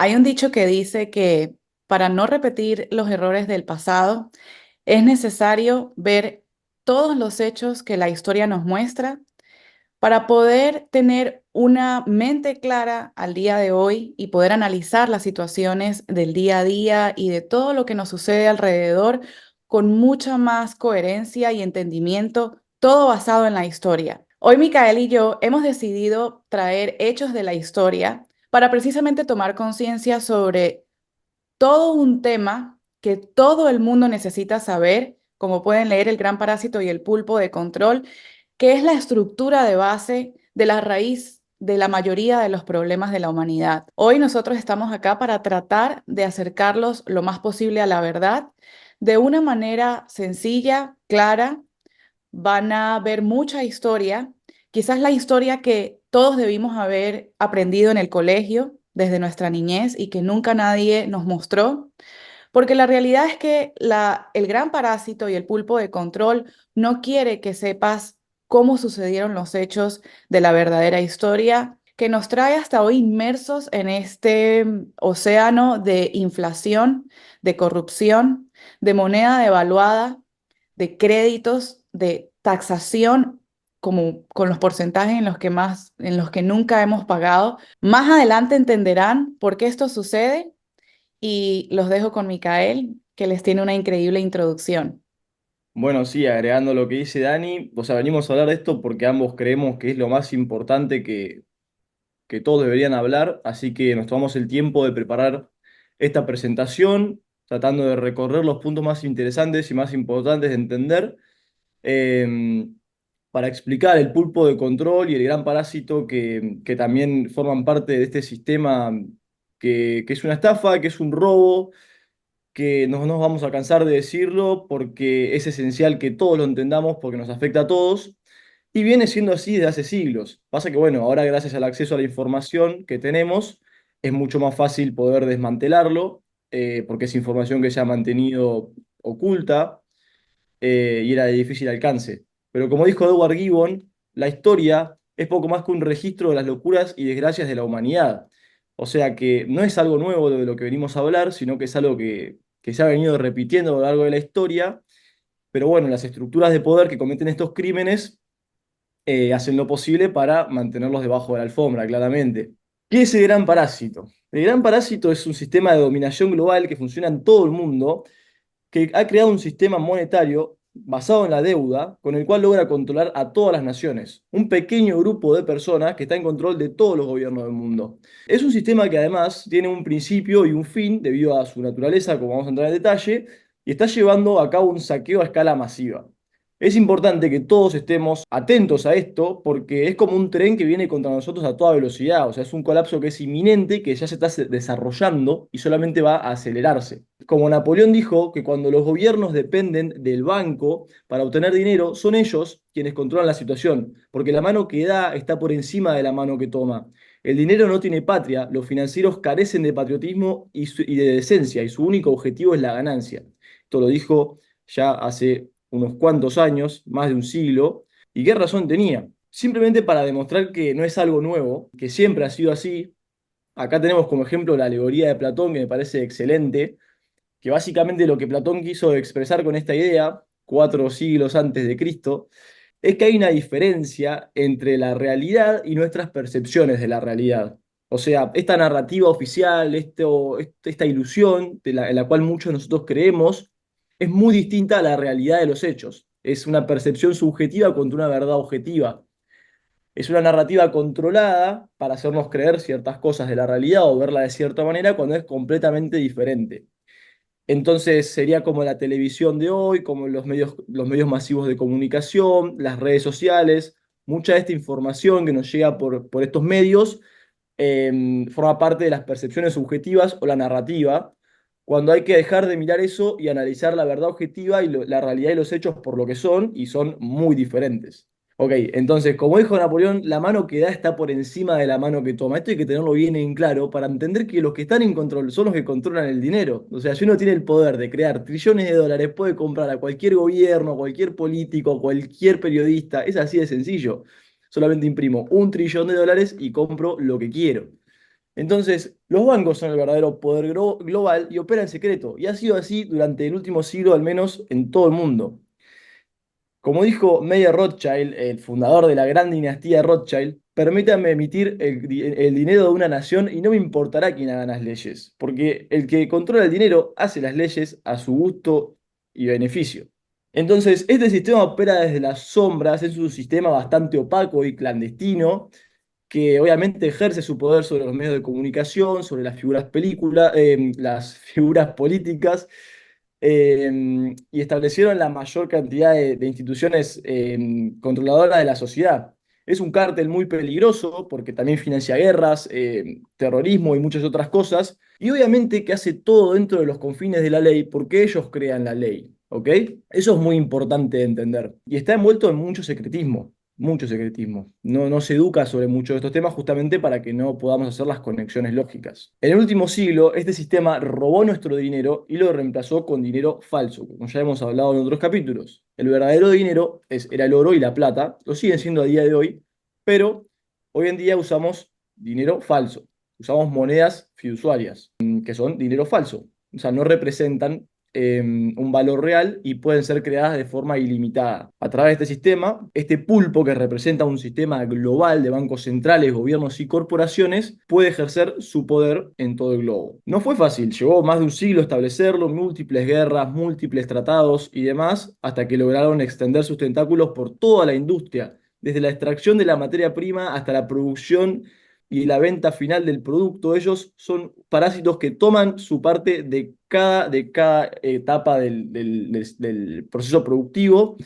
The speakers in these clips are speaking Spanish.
Hay un dicho que dice que para no repetir los errores del pasado, es necesario ver todos los hechos que la historia nos muestra para poder tener una mente clara al día de hoy y poder analizar las situaciones del día a día y de todo lo que nos sucede alrededor con mucha más coherencia y entendimiento, todo basado en la historia. Hoy Micael y yo hemos decidido traer hechos de la historia para precisamente tomar conciencia sobre todo un tema que todo el mundo necesita saber, como pueden leer El Gran Parásito y El Pulpo de Control, que es la estructura de base de la raíz de la mayoría de los problemas de la humanidad. Hoy nosotros estamos acá para tratar de acercarlos lo más posible a la verdad de una manera sencilla, clara. Van a ver mucha historia, quizás la historia que todos debimos haber aprendido en el colegio desde nuestra niñez y que nunca nadie nos mostró, porque la realidad es que el gran parásito y el pulpo de control no quiere que sepas cómo sucedieron los hechos de la verdadera historia, que nos trae hasta hoy inmersos en este océano de inflación, de corrupción, de moneda devaluada, de créditos, de taxación, como con los porcentajes en los que nunca hemos pagado. Más adelante entenderán por qué esto sucede y los dejo con Micael, que les tiene una increíble introducción. Bueno, sí, agregando lo que dice Dani, o sea, venimos a hablar de esto porque ambos creemos que es lo más importante que todos deberían hablar, así que nos tomamos el tiempo de preparar esta presentación, tratando de recorrer los puntos más interesantes y más importantes de entender, eh, para explicar el pulpo de control y el gran parásito que también forman parte de este sistema que es una estafa, que es un robo que no nos vamos a cansar de decirlo porque es esencial que todos lo entendamos porque nos afecta a todos y viene siendo así desde hace siglos. Pasa que, bueno, ahora gracias al acceso a la información que tenemos, es mucho más fácil poder desmantelarlo, porque es información que se ha mantenido oculta, y era de difícil alcance. Pero como dijo Edward Gibbon, la historia es poco más que un registro de las locuras y desgracias de la humanidad. O sea que no es algo nuevo de lo que venimos a hablar, sino que es algo que se ha venido repitiendo a lo largo de la historia. Pero bueno, las estructuras de poder que cometen estos crímenes, hacen lo posible para mantenerlos debajo de la alfombra, claramente. ¿Qué es el gran parásito? El gran parásito es un sistema de dominación global que funciona en todo el mundo, que ha creado un sistema monetario basado en la deuda, con el cual logra controlar a todas las naciones, un pequeño grupo de personas que está en control de todos los gobiernos del mundo. Es un sistema que además tiene un principio y un fin debido a su naturaleza, como vamos a entrar en detalle, y está llevando a cabo un saqueo a escala masiva. Es importante que todos estemos atentos a esto porque es como un tren que viene contra nosotros a toda velocidad, o sea, es un colapso que es inminente, que ya se está desarrollando y solamente va a acelerarse. Como Napoleón dijo que cuando los gobiernos dependen del banco para obtener dinero, son ellos quienes controlan la situación, porque la mano que da está por encima de la mano que toma. El dinero no tiene patria, los financieros carecen de patriotismo y de decencia, y su único objetivo es la ganancia. Esto lo dijo ya hace unos cuantos años, más de un siglo, y qué razón tenía. Simplemente para demostrar que no es algo nuevo, que siempre ha sido así. Acá tenemos como ejemplo la alegoría de Platón, que me parece excelente, que básicamente lo que Platón quiso expresar con esta idea, 4 siglos antes de Cristo, es que hay una diferencia entre la realidad y nuestras percepciones de la realidad. O sea, esta narrativa oficial, esta ilusión en la cual muchos de nosotros creemos, es muy distinta a la realidad de los hechos. Es una percepción subjetiva contra una verdad objetiva. Es una narrativa controlada para hacernos creer ciertas cosas de la realidad o verla de cierta manera cuando es completamente diferente. Entonces sería como la televisión de hoy, como los medios masivos de comunicación, las redes sociales, mucha de esta información que nos llega por estos medios, forma parte de las percepciones subjetivas o la narrativa, cuando hay que dejar de mirar eso y analizar la verdad objetiva y la realidad y los hechos por lo que son, y son muy diferentes. Ok, entonces, como dijo Napoleón, la mano que da está por encima de la mano que toma. Esto hay que tenerlo bien en claro para entender que los que están en control son los que controlan el dinero. O sea, si uno tiene el poder de crear trillones de dólares, puede comprar a cualquier gobierno, a cualquier político, a cualquier periodista. Es así de sencillo. Solamente imprimo 1 trillón de dólares y compro lo que quiero. Entonces, los bancos son el verdadero poder global y operan en secreto, y ha sido así durante el último siglo, al menos en todo el mundo. Como dijo Meyer Rothschild, el fundador de la gran dinastía Rothschild, permítanme emitir el dinero de una nación y no me importará quién haga las leyes, porque el que controla el dinero hace las leyes a su gusto y beneficio. Entonces, este sistema opera desde las sombras, es un sistema bastante opaco y clandestino, que obviamente ejerce su poder sobre los medios de comunicación, sobre las figuras políticas, y establecieron la mayor cantidad de instituciones controladoras de la sociedad. Es un cártel muy peligroso porque también financia guerras, terrorismo y muchas otras cosas, y obviamente que hace todo dentro de los confines de la ley porque ellos crean la ley, ¿ok? Eso es muy importante de entender. Y está envuelto en mucho secretismo. Mucho secretismo. No se educa sobre muchos de estos temas justamente para que no podamos hacer las conexiones lógicas. En el último siglo, este sistema robó nuestro dinero y lo reemplazó con dinero falso, como ya hemos hablado en otros capítulos. El verdadero dinero era el oro y la plata, lo siguen siendo a día de hoy, pero hoy en día usamos dinero falso. Usamos monedas fiduciarias, que son dinero falso. O sea, no representan un valor real y pueden ser creadas de forma ilimitada. A través de este sistema, este pulpo que representa un sistema global de bancos centrales, gobiernos y corporaciones, puede ejercer su poder en todo el globo. No fue fácil, llevó más de un siglo establecerlo, múltiples guerras, múltiples tratados y demás, hasta que lograron extender sus tentáculos por toda la industria, desde la extracción de la materia prima hasta la producción y la venta final del producto. Ellos son parásitos que toman su parte de cada etapa del proceso productivo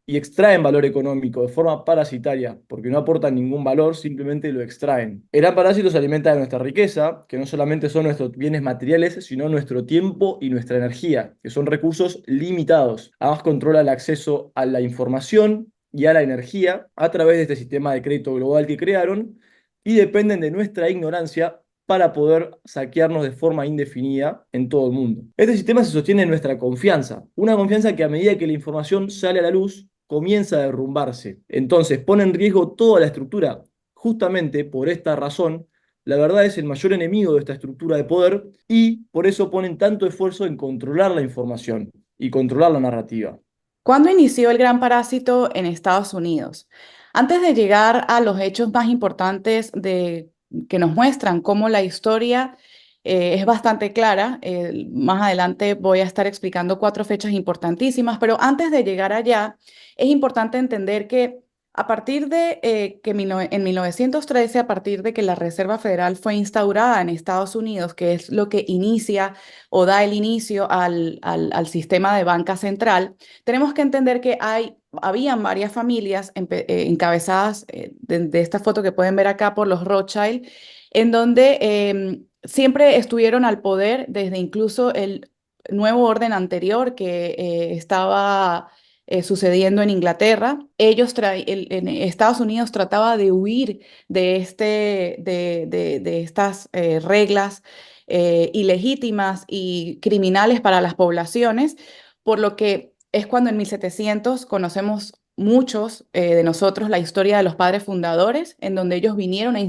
y extraen valor económico de forma parasitaria, porque no aportan ningún valor, simplemente lo extraen. El gran parásito se alimenta de nuestra riqueza, que no solamente son nuestros bienes materiales, sino nuestro tiempo y nuestra energía, que son recursos limitados. Además, controla el acceso a la información y a la energía a través de este sistema de crédito global que crearon y dependen de nuestra ignorancia para poder saquearnos de forma indefinida en todo el mundo. Este sistema se sostiene en nuestra confianza, una confianza que a medida que la información sale a la luz, comienza a derrumbarse. Entonces pone en riesgo toda la estructura. Justamente por esta razón, la verdad es el mayor enemigo de esta estructura de poder y por eso ponen tanto esfuerzo en controlar la información y controlar la narrativa. ¿Cuándo inició el gran parásito en Estados Unidos? Antes de llegar a los hechos más importantes que nos muestran cómo la historia es bastante clara, más adelante voy a estar explicando cuatro fechas importantísimas, pero antes de llegar allá, es importante entender que a partir de en 1913, a partir de que la Reserva Federal fue instaurada en Estados Unidos, que es lo que inicia o da el inicio al sistema de banca central, tenemos que entender que habían varias familias encabezadas de esta foto que pueden ver acá por los Rothschild, en donde siempre estuvieron al poder desde incluso el nuevo orden anterior que estaba sucediendo en Inglaterra. En Estados Unidos trataba de huir de estas reglas ilegítimas y criminales para las poblaciones, por lo que es cuando en 1700 conocemos muchos de nosotros la historia de los padres fundadores, en donde ellos vinieron a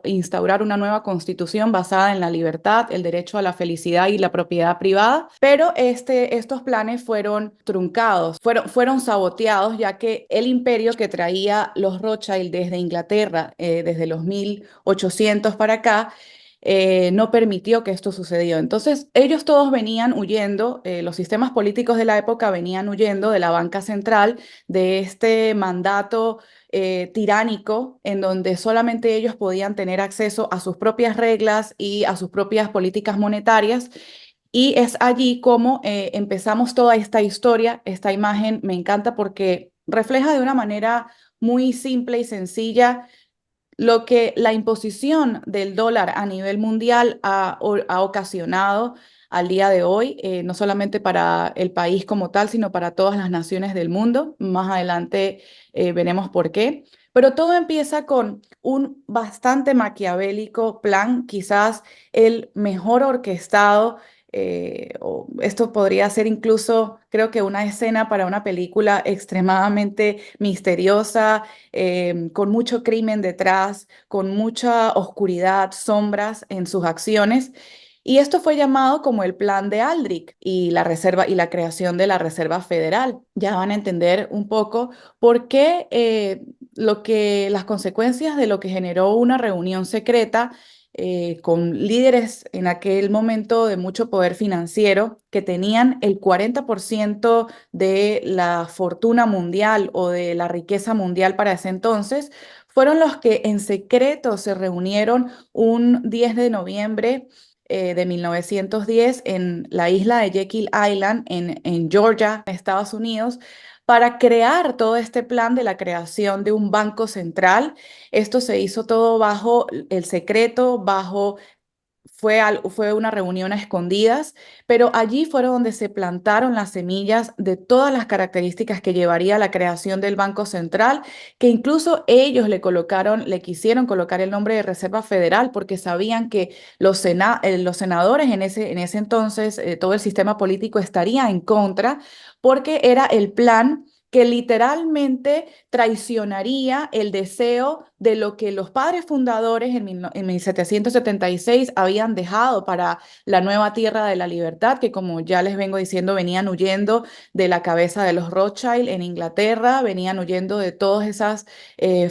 instaurar una nueva constitución basada en la libertad, el derecho a la felicidad y la propiedad privada, pero estos planes fueron truncados, fueron saboteados, ya que el imperio que traía los Rothschild desde Inglaterra, desde los 1800 para acá, no permitió que esto sucediera. Entonces, ellos todos venían huyendo, los sistemas políticos de la época venían huyendo de la banca central, de este mandato tiránico en donde solamente ellos podían tener acceso a sus propias reglas y a sus propias políticas monetarias. Y es allí como empezamos toda esta historia. Esta imagen me encanta porque refleja de una manera muy simple y sencilla lo que la imposición del dólar a nivel mundial ha ocasionado al día de hoy, no solamente para el país como tal, sino para todas las naciones del mundo. Más adelante veremos por qué. Pero todo empieza con un bastante maquiavélico plan, quizás el mejor orquestado o esto podría ser incluso, creo que una escena para una película extremadamente misteriosa, con mucho crimen detrás, con mucha oscuridad, sombras en sus acciones. Y esto fue llamado como el Plan de Aldrich y la reserva y la creación de la Reserva Federal. Ya van a entender un poco por qué las consecuencias de lo que generó una reunión secreta con líderes en aquel momento de mucho poder financiero que tenían el 40% de la fortuna mundial o de la riqueza mundial para ese entonces, fueron los que en secreto se reunieron un 10 de noviembre de 1910 en la isla de Jekyll Island, en Georgia, Estados Unidos, para crear todo este plan de la creación de un banco central. Esto se hizo todo bajo el secreto, fue una reunión a escondidas, pero allí fueron donde se plantaron las semillas de todas las características que llevaría a la creación del Banco Central, que incluso ellos le quisieron colocar el nombre de Reserva Federal porque sabían que los senadores en ese entonces, todo el sistema político estaría en contra, porque era el plan que literalmente traicionaría el deseo de lo que los padres fundadores en 1776 habían dejado para la nueva tierra de la libertad, que como ya les vengo diciendo, venían huyendo de la cabeza de los Rothschild en Inglaterra, venían huyendo de todas esas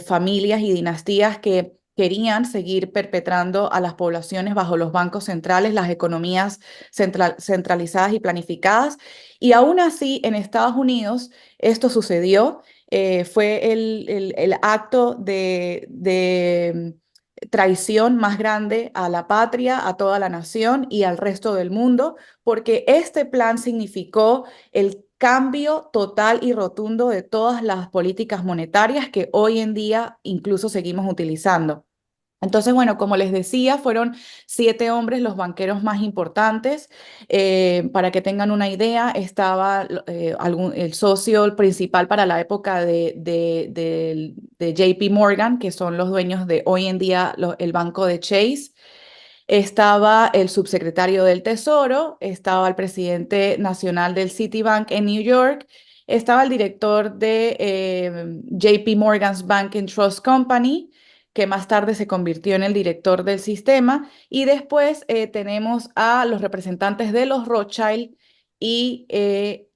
familias y dinastías que querían seguir perpetrando a las poblaciones bajo los bancos centrales, las economías centralizadas y planificadas. Y aún así, en Estados Unidos, esto sucedió. Fue el acto de traición más grande a la patria, a toda la nación y al resto del mundo, porque este plan significó el cambio total y rotundo de todas las políticas monetarias que hoy en día incluso seguimos utilizando. Entonces, bueno, como les decía, fueron 7 hombres los banqueros más importantes. Para que tengan una idea, estaba el socio principal para la época de JP Morgan, que son los dueños de hoy en día el banco de Chase. Estaba el subsecretario del Tesoro, estaba el presidente nacional del Citibank en New York, estaba el director de JP Morgan's Bank and Trust Company, que más tarde se convirtió en el director del sistema, y después tenemos a los representantes de los Rothschild y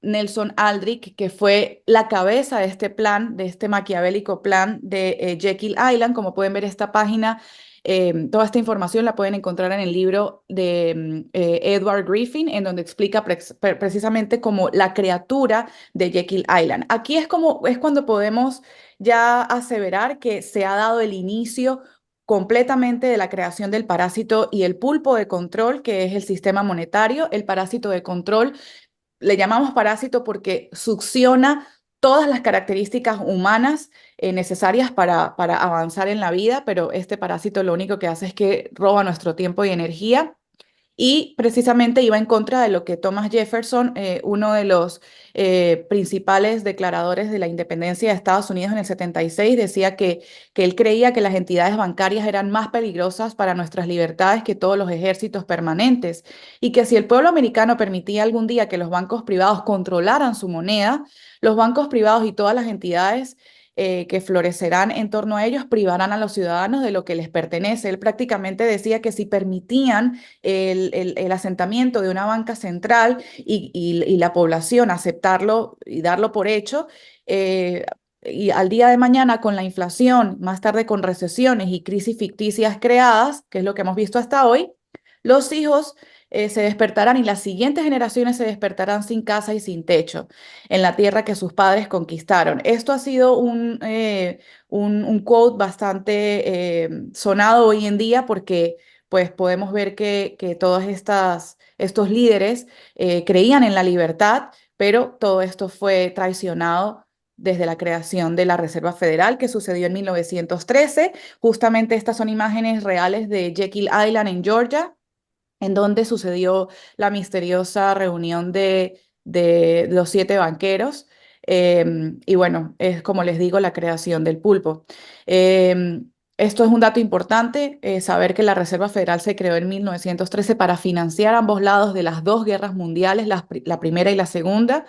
Nelson Aldrich, que fue la cabeza de este plan, de este maquiavélico plan de Jekyll Island. Como pueden ver, esta página, toda esta información la pueden encontrar en el libro de Edward Griffin, en donde explica precisamente como la criatura de Jekyll Island. Aquí es cuando podemos ya aseverar que se ha dado el inicio completamente de la creación del parásito y el pulpo de control, que es el sistema monetario. El parásito de control le llamamos parásito porque succiona todas las características humanas necesarias para avanzar en la vida, pero este parásito lo único que hace es que roba nuestro tiempo y energía. Y precisamente iba en contra de lo que Thomas Jefferson, uno de los principales declaradores de la independencia de Estados Unidos en el 76, decía que él creía que las entidades bancarias eran más peligrosas para nuestras libertades que todos los ejércitos permanentes, y que si el pueblo americano permitía algún día que los bancos privados controlaran su moneda, los bancos privados y todas las entidades que florecerán en torno a ellos privarán a los ciudadanos de lo que les pertenece. Él prácticamente decía que si permitían el asentamiento de una banca central y la población aceptarlo y darlo por hecho, y al día de mañana con la inflación, más tarde con recesiones y crisis ficticias creadas, que es lo que hemos visto hasta hoy, los hijos se despertarán y las siguientes generaciones se despertarán sin casa y sin techo en la tierra que sus padres conquistaron. Esto ha sido un quote bastante sonado hoy en día porque pues podemos ver que todos estos líderes creían en la libertad, pero todo esto fue traicionado desde la creación de la Reserva Federal, que sucedió en 1913. Justamente estas son imágenes reales de Jekyll Island en Georgia, en donde sucedió la misteriosa reunión de los 7 banqueros. Y bueno, es como les digo, la creación del pulpo. Esto es un dato importante, saber que la Reserva Federal se creó en 1913 para financiar ambos lados de las dos guerras mundiales, la primera y la segunda,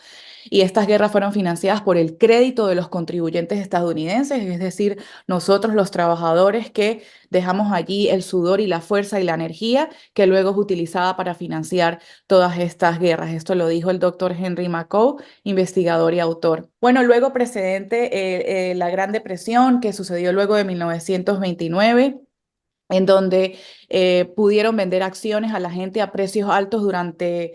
y estas guerras fueron financiadas por el crédito de los contribuyentes estadounidenses, es decir, nosotros los trabajadores que dejamos allí el sudor y la fuerza y la energía que luego es utilizada para financiar todas estas guerras. Esto lo dijo el doctor Henry McCoe, investigador y autor. Bueno, luego precedente la Gran Depresión que sucedió luego de 1929 en donde pudieron vender acciones a la gente a precios altos durante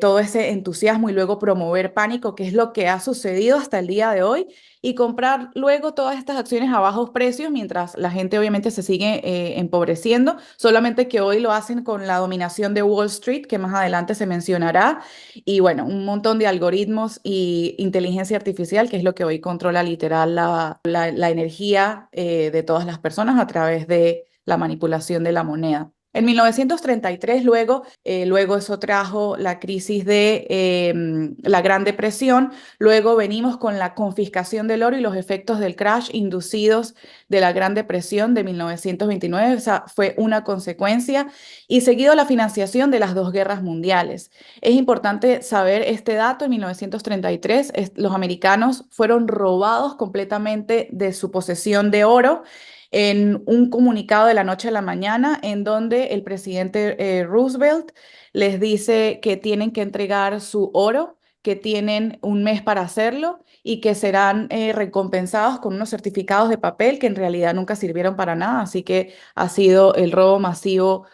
todo ese entusiasmo y luego promover pánico, que es lo que ha sucedido hasta el día de hoy, y comprar luego todas estas acciones a bajos precios mientras la gente obviamente se sigue empobreciendo, solamente que hoy lo hacen con la dominación de Wall Street, que más adelante se mencionará, y bueno, un montón de algoritmos y inteligencia artificial, que es lo que hoy controla literal la energía de todas las personas a través de la manipulación de la moneda. En 1933, luego eso trajo la crisis de la Gran Depresión, luego venimos con la confiscación del oro y los efectos del crash inducidos de la Gran Depresión de 1929, esa fue una consecuencia, y seguido la financiación de las dos guerras mundiales. Es importante saber este dato, en 1933 los americanos fueron robados completamente de su posesión de oro en un comunicado de la noche a la mañana en donde el presidente Roosevelt les dice que tienen que entregar su oro, que tienen un mes para hacerlo y que serán recompensados con unos certificados de papel que en realidad nunca sirvieron para nada. Así que ha sido el robo masivo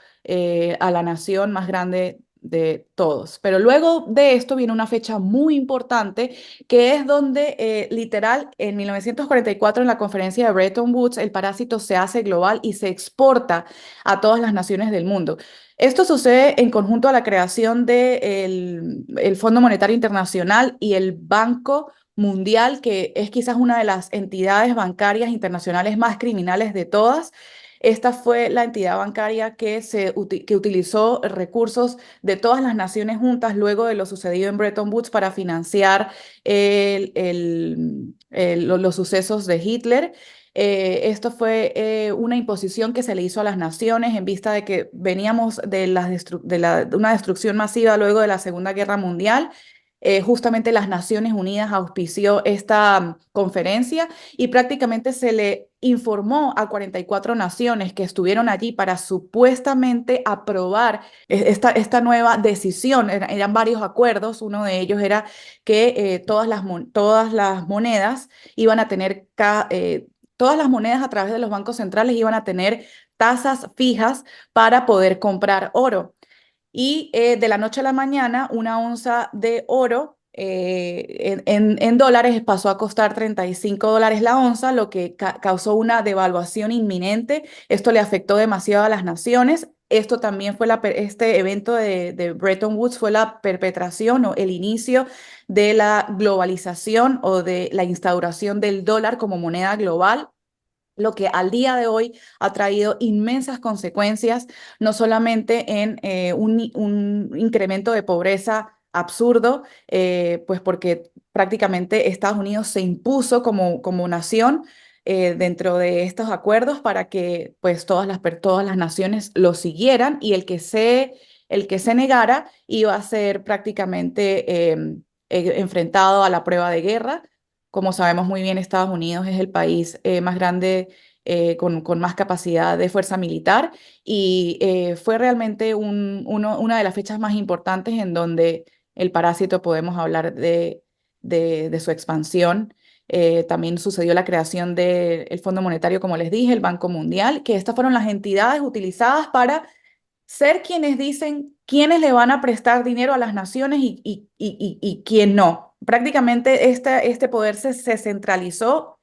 a la nación más grande de todos. Pero luego de esto viene una fecha muy importante, que es donde literal en 1944 en la conferencia de Bretton Woods el parásito se hace global y se exporta a todas las naciones del mundo. Esto sucede en conjunto a la creación del el Fondo Monetario Internacional y el Banco Mundial, que es quizás una de las entidades bancarias internacionales más criminales de todas. Esta fue la entidad bancaria que utilizó recursos de todas las naciones juntas luego de lo sucedido en Bretton Woods para financiar los sucesos de Hitler. Esto fue una imposición que se le hizo a las naciones en vista de que veníamos de una destrucción masiva luego de la Segunda Guerra Mundial. Justamente las Naciones Unidas auspició esta conferencia y prácticamente se le informó a 44 naciones que estuvieron allí para supuestamente aprobar esta nueva decisión. Eran varios acuerdos, uno de ellos era que todas las monedas iban a tener, todas las monedas a través de los bancos centrales iban a tener tasas fijas para poder comprar oro. Y de la noche a la mañana, una onza de oro en dólares pasó a costar $35 la onza, lo que causó una devaluación inminente. Esto le afectó demasiado a las naciones. Esto también fue este evento de Bretton Woods fue la perpetración o el inicio de la globalización o de la instauración del dólar como moneda global, lo que al día de hoy ha traído inmensas consecuencias, no solamente en un incremento de pobreza absurdo, pues porque prácticamente Estados Unidos se impuso como nación dentro de estos acuerdos para que pues todas las naciones lo siguieran y el que se negara iba a ser prácticamente enfrentado a la prueba de guerra. Como sabemos muy bien, Estados Unidos es el país más grande con más capacidad de fuerza militar y fue realmente una de las fechas más importantes en donde el parásito podemos hablar de su expansión. También sucedió la creación del Fondo Monetario, como les dije, el Banco Mundial, que estas fueron las entidades utilizadas para ser quienes dicen quiénes le van a prestar dinero a las naciones y quién no. Prácticamente este poder se centralizó.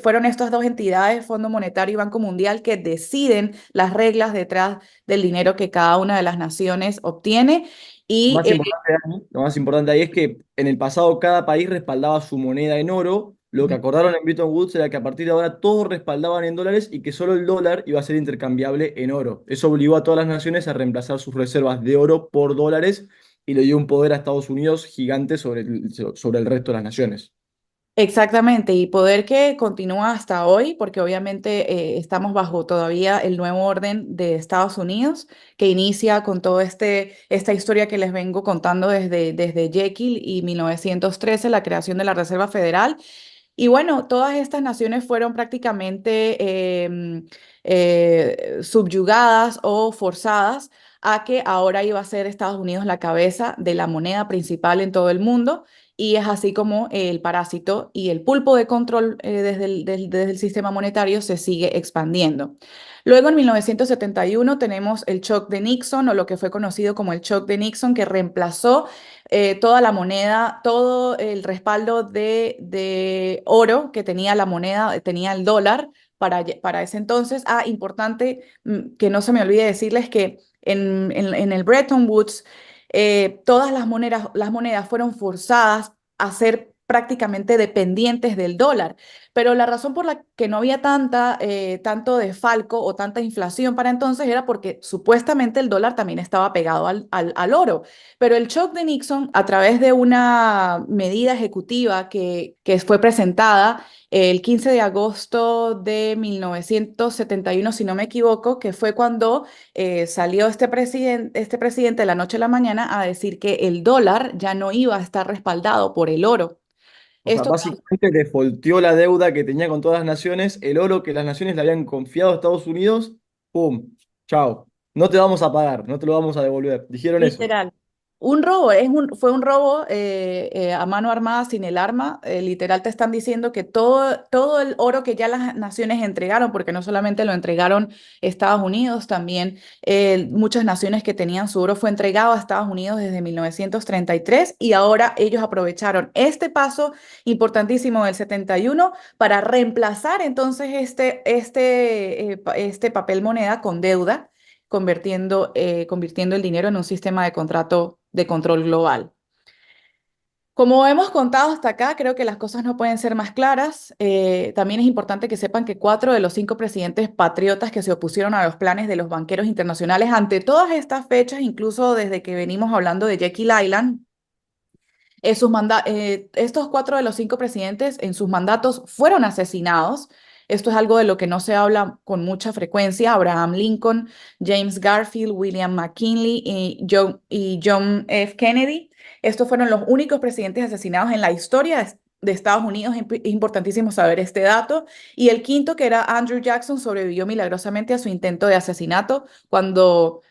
Fueron estas dos entidades, Fondo Monetario y Banco Mundial, que deciden las reglas detrás del dinero que cada una de las naciones obtiene. Lo Y más importante, Dani, lo más importante ahí es que en el pasado cada país respaldaba su moneda en oro. Lo que acordaron en Bretton Woods era que a partir de ahora todos respaldaban en dólares y que solo el dólar iba a ser intercambiable en oro. Eso obligó a todas las naciones a reemplazar sus reservas de oro por dólares y le dio un poder a Estados Unidos gigante sobre el resto de las naciones. Exactamente, y poder que continúa hasta hoy, porque obviamente estamos bajo todavía el nuevo orden de Estados Unidos, que inicia con toda esta historia que les vengo contando desde Jekyll y 1913, la creación de la Reserva Federal. Y bueno, todas estas naciones fueron prácticamente subyugadas o forzadas a que ahora iba a ser Estados Unidos la cabeza de la moneda principal en todo el mundo. Y es así como el parásito y el pulpo de control desde el sistema monetario se sigue expandiendo. Luego, en 1971, tenemos el shock de Nixon, o lo que fue conocido como el shock de Nixon, que reemplazó toda la moneda, todo el respaldo de oro que tenía la moneda, tenía el dólar para ese entonces. Ah, importante que no se me olvide decirles que en el Bretton Woods todas las monedas fueron forzadas a ser prácticamente dependientes del dólar. Pero la razón por la que no había tanto desfalco o tanta inflación para entonces era porque supuestamente el dólar también estaba pegado al oro. Pero el shock de Nixon, a través de una medida ejecutiva que fue presentada el 15 de agosto de 1971, si no me equivoco, que fue cuando salió este presidente de la noche a la mañana a decir que el dólar ya no iba a estar respaldado por el oro. O sea, Esto básicamente defaulteó la deuda que tenía con todas las naciones, el oro que las naciones le habían confiado a Estados Unidos, ¡pum! Chao. No te vamos a pagar, no te lo vamos a devolver. Dijeron eso. literal. Un robo, fue un robo a mano armada sin el arma. Literal te están diciendo que todo el oro que ya las naciones entregaron, porque no solamente lo entregaron Estados Unidos, también muchas naciones que tenían su oro fue entregado a Estados Unidos desde 1933 y ahora ellos aprovecharon este paso importantísimo del 71 para reemplazar entonces este papel moneda con deuda convirtiendo el dinero en un sistema de contrato de control global. Como hemos contado hasta acá, creo que las cosas no pueden ser más claras. También es importante que sepan que 4 de los 5 presidentes patriotas que se opusieron a los planes de los banqueros internacionales ante todas estas fechas, incluso desde que venimos hablando de Jekyll Island, estos 4 de los 5 presidentes en sus mandatos fueron asesinados. Esto es algo de lo que no se habla con mucha frecuencia. Abraham Lincoln, James Garfield, William McKinley y John F. Kennedy. Estos fueron los únicos presidentes asesinados en la historia de Estados Unidos. Es importantísimo saber este dato. Y el quinto, que era Andrew Jackson, sobrevivió milagrosamente a su intento de asesinato cuando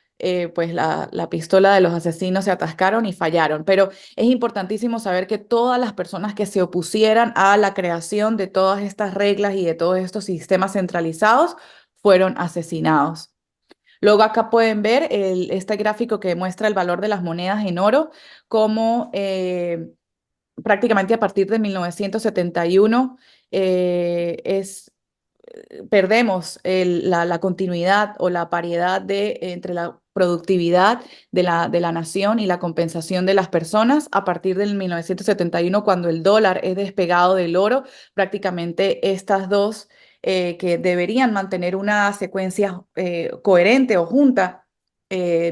pues la pistola de los asesinos se atascaron y fallaron. Pero es importantísimo saber que todas las personas que se opusieran a la creación de todas estas reglas y de todos estos sistemas centralizados fueron asesinados. Luego acá pueden ver este gráfico que muestra el valor de las monedas en oro, como prácticamente a partir de 1971 perdemos la continuidad o la paridad entre la productividad de la nación y la compensación de las personas a partir del 1971, cuando el dólar es despegado del oro. Prácticamente estas dos que deberían mantener una secuencia coherente o junta,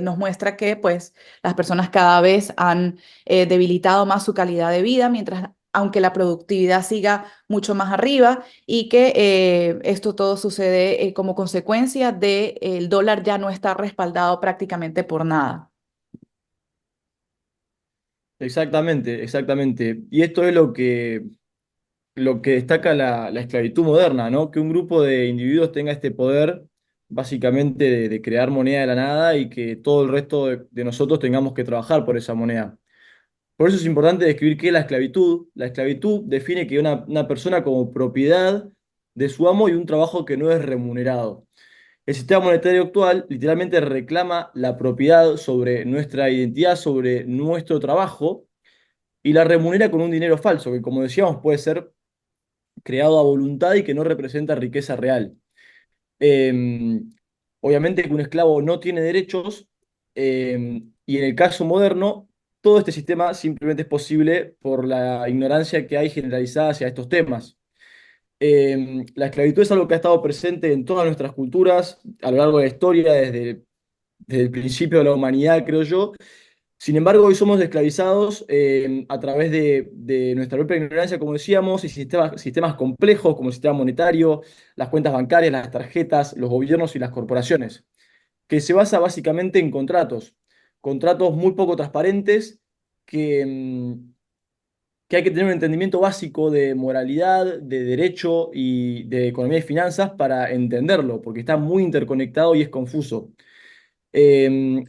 nos muestra que pues las personas cada vez han debilitado más su calidad de vida, mientras aunque la productividad siga mucho más arriba y que esto todo sucede como consecuencia de el dólar ya no está respaldado prácticamente por nada. Exactamente, exactamente. Y esto es lo que destaca la esclavitud moderna, ¿no? Que un grupo de individuos tenga este poder básicamente de crear moneda de la nada y que todo el resto de nosotros tengamos que trabajar por esa moneda. Por eso es importante describir qué es la esclavitud. La esclavitud define que una persona como propiedad de su amo y un trabajo que no es remunerado. El sistema monetario actual literalmente reclama la propiedad sobre nuestra identidad, sobre nuestro trabajo, y la remunera con un dinero falso, que como decíamos puede ser creado a voluntad y que no representa riqueza real. Eh, Obviamente que un esclavo no tiene derechos, y en el caso moderno, todo este sistema simplemente es posible por la ignorancia que hay generalizada hacia estos temas. La esclavitud es algo que ha estado presente en todas nuestras culturas a lo largo de la historia, desde el principio de la humanidad, creo yo. Sin embargo, hoy somos esclavizados a través de nuestra propia ignorancia, como decíamos, y sistemas complejos como el sistema monetario, las cuentas bancarias, las tarjetas, los gobiernos y las corporaciones, que se basa básicamente en contratos muy poco transparentes que, que hay que tener un entendimiento básico de moralidad, de derecho y de economía y finanzas para entenderlo, porque está muy interconectado y es confuso.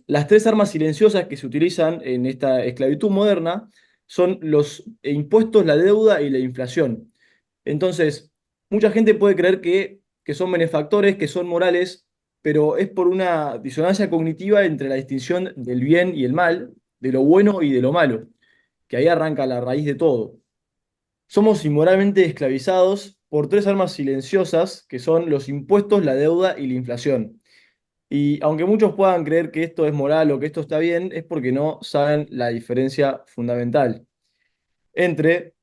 Las tres armas silenciosas que se utilizan en esta esclavitud moderna son los impuestos, la deuda y la inflación. Entonces, mucha gente puede creer que son benefactores, que son morales, pero es por una disonancia cognitiva entre la distinción del bien y el mal, de lo bueno y de lo malo, que ahí arranca la raíz de todo. Somos inmoralmente esclavizados por tres armas silenciosas, que son los impuestos, la deuda y la inflación. Y aunque muchos puedan creer que esto es moral o que esto está bien, es porque no saben la diferencia fundamental entre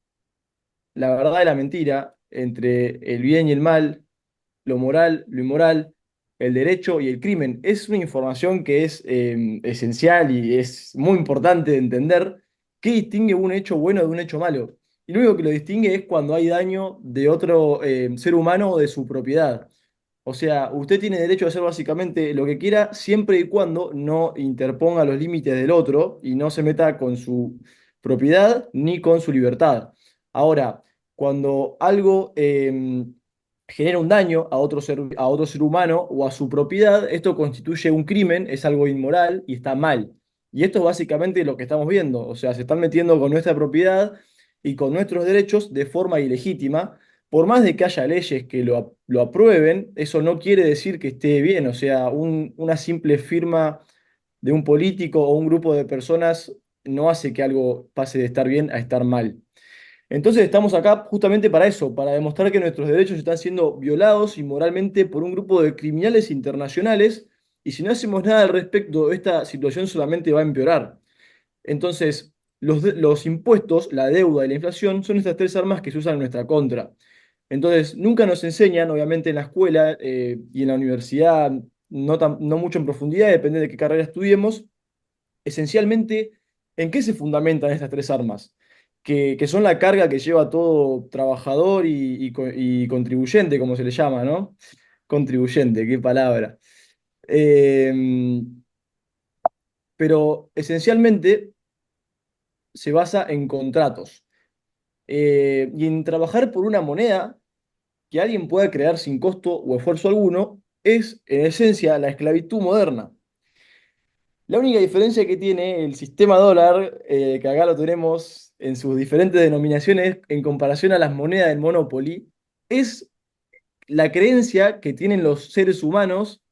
la verdad y la mentira, entre el bien y el mal, lo moral, lo inmoral, el derecho y el crimen. Es una información que es esencial y es muy importante de entender qué distingue un hecho bueno de un hecho malo. Y lo único que lo distingue es cuando hay daño de otro ser humano o de su propiedad. O sea, usted tiene derecho a hacer básicamente lo que quiera siempre y cuando no interponga los límites del otro y no se meta con su propiedad ni con su libertad. Ahora, cuando algo genera un daño a otro ser humano o a su propiedad, esto constituye un crimen, es algo inmoral y está mal. Y esto es básicamente lo que estamos viendo. O sea, se están metiendo con nuestra propiedad y con nuestros derechos de forma ilegítima. Por más de que haya leyes que lo aprueben, eso no quiere decir que esté bien. O sea, una simple firma de un político o un grupo de personas no hace que algo pase de estar bien a estar mal. Entonces estamos acá justamente para eso, para demostrar que nuestros derechos están siendo violados inmoralmente por un grupo de criminales internacionales y si no hacemos nada al respecto, esta situación solamente va a empeorar. Entonces, los impuestos, la deuda y la inflación son estas tres armas que se usan en nuestra contra. Entonces, nunca nos enseñan, obviamente en la escuela y en la universidad, no mucho en profundidad, depende de qué carrera estudiemos, esencialmente, ¿en qué se fundamentan estas tres armas? Que son la carga que lleva todo trabajador y contribuyente, como se le llama, ¿no? Contribuyente, qué palabra. Eh, pero esencialmente se basa en contratos y en trabajar por una moneda que alguien pueda crear sin costo o esfuerzo alguno es, en esencia, la esclavitud moderna. La única diferencia que tiene el sistema dólar, que acá lo tenemos en sus diferentes denominaciones en comparación a las monedas del Monopoly, es la creencia que tienen los seres humanos,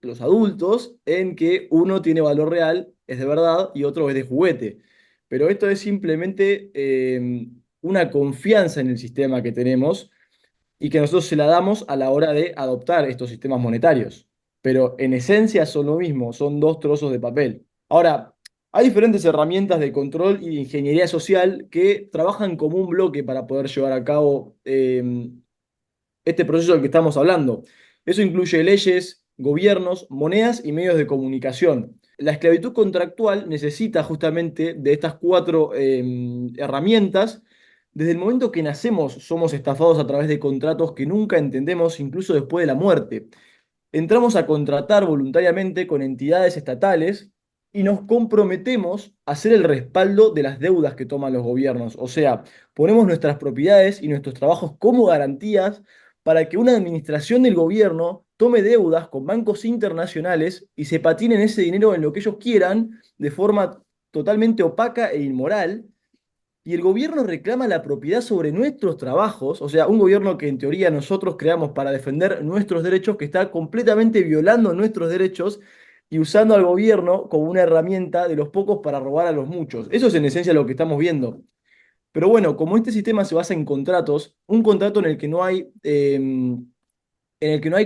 los adultos, en que uno tiene valor real, es de verdad, y otro es de juguete. Pero esto es simplemente una confianza en el sistema que tenemos y que nosotros se la damos a la hora de adoptar estos sistemas monetarios. Pero en esencia son lo mismo, son dos trozos de papel. Ahora, hay diferentes herramientas de control y de ingeniería social que trabajan como un bloque para poder llevar a cabo este proceso del que estamos hablando. Eso incluye leyes, gobiernos, monedas y medios de comunicación. La esclavitud contractual necesita justamente de estas cuatro herramientas. Desde el momento que nacemos somos estafados a través de contratos que nunca entendemos, incluso después de la muerte. Entramos a contratar voluntariamente con entidades estatales y nos comprometemos a hacer el respaldo de las deudas que toman los gobiernos. O sea, ponemos nuestras propiedades y nuestros trabajos como garantías para que una administración del gobierno tome deudas con bancos internacionales y se patinen ese dinero en lo que ellos quieran de forma totalmente opaca e inmoral y el gobierno reclama la propiedad sobre nuestros trabajos, o sea, un gobierno que en teoría nosotros creamos para defender nuestros derechos, que está completamente violando nuestros derechos y usando al gobierno como una herramienta de los pocos para robar a los muchos. Eso es en esencia lo que estamos viendo. Pero bueno, como este sistema se basa en contratos, un contrato en el que no hay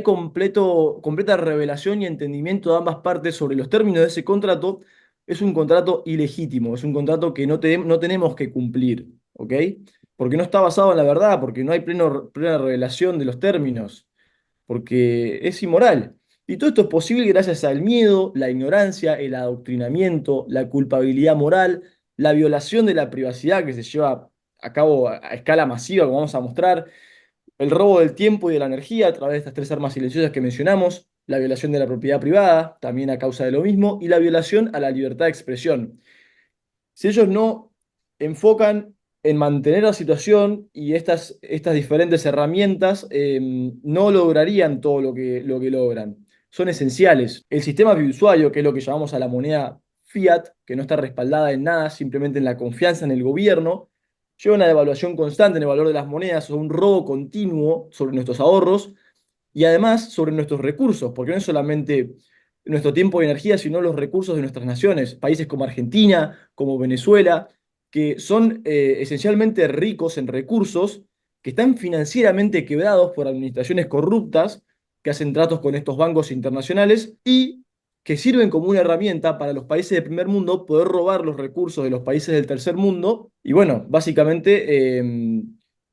completa revelación y entendimiento de ambas partes sobre los términos de ese contrato, es un contrato ilegítimo, es un contrato que no tenemos que cumplir, ¿ok? Porque no está basado en la verdad, porque no hay plena revelación de los términos, porque es inmoral. Y todo esto es posible gracias al miedo, la ignorancia, el adoctrinamiento, la culpabilidad moral, la violación de la privacidad que se lleva a cabo a escala masiva, como vamos a mostrar, el robo del tiempo y de la energía a través de estas tres armas silenciosas que mencionamos, la violación de la propiedad privada, también a causa de lo mismo, y la violación a la libertad de expresión. Si ellos no enfocan en mantener la situación y estas diferentes herramientas, no lograrían todo lo que logran. Son esenciales. El sistema fiduciario, que es lo que llamamos a la moneda fiat, que no está respaldada en nada, simplemente en la confianza en el gobierno, lleva una devaluación constante en el valor de las monedas o un robo continuo sobre nuestros ahorros y además sobre nuestros recursos, porque no es solamente nuestro tiempo y energía, sino los recursos de nuestras naciones, países como Argentina, como Venezuela, que son esencialmente ricos en recursos, que están financieramente quebrados por administraciones corruptas, que hacen tratos con estos bancos internacionales y que sirven como una herramienta para los países del primer mundo poder robar los recursos de los países del tercer mundo y bueno, básicamente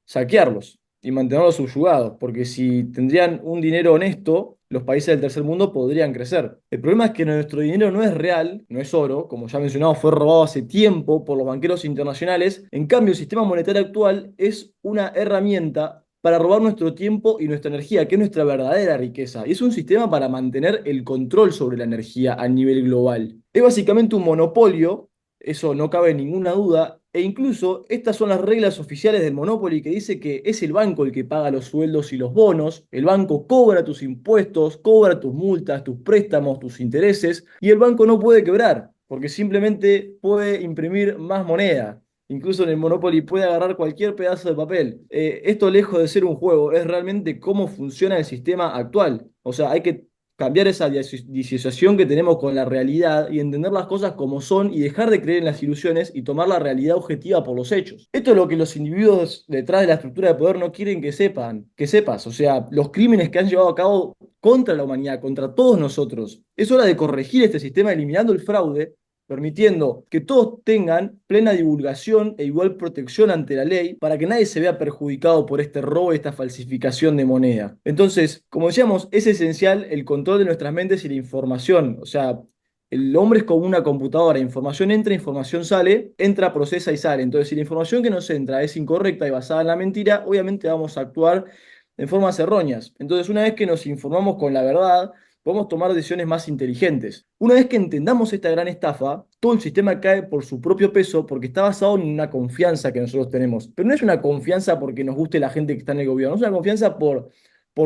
saquearlos y mantenerlos subyugados, porque si tendrían un dinero honesto, los países del tercer mundo podrían crecer. El problema es que nuestro dinero no es real, no es oro, como ya mencionado, fue robado hace tiempo por los banqueros internacionales. En cambio, el sistema monetario actual es una herramienta para robar nuestro tiempo y nuestra energía, que es nuestra verdadera riqueza. Y es un sistema para mantener el control sobre la energía a nivel global. Es básicamente un monopolio, eso no cabe ninguna duda, e incluso estas son las reglas oficiales del Monopoly que dice que es el banco el que paga los sueldos y los bonos, el banco cobra tus impuestos, cobra tus multas, tus préstamos, tus intereses, y el banco no puede quebrar, porque simplemente puede imprimir más moneda. Incluso en el Monopoly puede agarrar cualquier pedazo de papel. Esto lejos de ser un juego, es realmente cómo funciona el sistema actual. O sea, hay que cambiar esa disociación que tenemos con la realidad y entender las cosas como son y dejar de creer en las ilusiones y tomar la realidad objetiva por los hechos. Esto es lo que los individuos detrás de la estructura de poder no quieren que sepan, que sepas. O sea, los crímenes que han llevado a cabo contra la humanidad, contra todos nosotros. Es hora de corregir este sistema eliminando el fraude, permitiendo que todos tengan plena divulgación e igual protección ante la ley para que nadie se vea perjudicado por este robo y esta falsificación de moneda. Entonces, como decíamos, es esencial el control de nuestras mentes y la información. O sea, el hombre es como una computadora, información entra, información sale, entra, procesa y sale. Entonces, si la información que nos entra es incorrecta y basada en la mentira, obviamente vamos a actuar en formas erróneas. Entonces, una vez que nos informamos con la verdad, podemos tomar decisiones más inteligentes. Una vez que entendamos esta gran estafa, todo el sistema cae por su propio peso porque está basado en una confianza que nosotros tenemos. Pero no es una confianza porque nos guste la gente que está en el gobierno, es una confianza por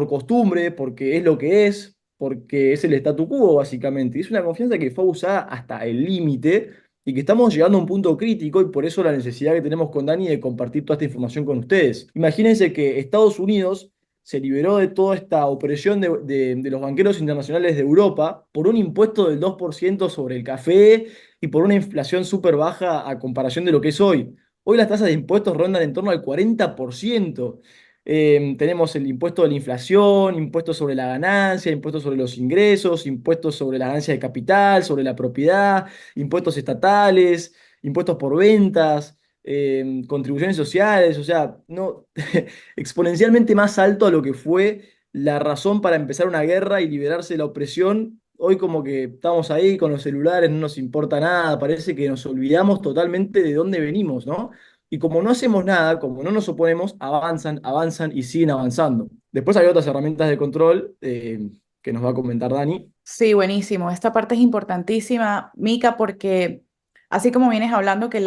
costumbre, porque es lo que es, porque es el statu quo básicamente. Y es una confianza que fue usada hasta el límite y que estamos llegando a un punto crítico y por eso la necesidad que tenemos con Dani de compartir toda esta información con ustedes. Imagínense que Estados Unidos se liberó de toda esta opresión de los banqueros internacionales de Europa por un impuesto del 2% sobre el café y por una inflación súper baja a comparación de lo que es hoy. Hoy las tasas de impuestos rondan en torno al 40%. Tenemos el impuesto de la inflación, impuestos sobre la ganancia, impuestos sobre los ingresos, impuestos sobre la ganancia de capital, sobre la propiedad, impuestos estatales, impuestos por ventas, contribuciones sociales, o sea, no, exponencialmente más alto a lo que fue la razón para empezar una guerra y liberarse de la opresión. Hoy como que estamos ahí con los celulares, no nos importa nada, parece que nos olvidamos totalmente de dónde venimos, ¿no? Y como no hacemos nada, como no nos oponemos, avanzan, avanzan y siguen avanzando. Después hay otras herramientas de control que nos va a comentar Dani. Sí, buenísimo. Esta parte es importantísima, Mica, porque así como vienes hablando que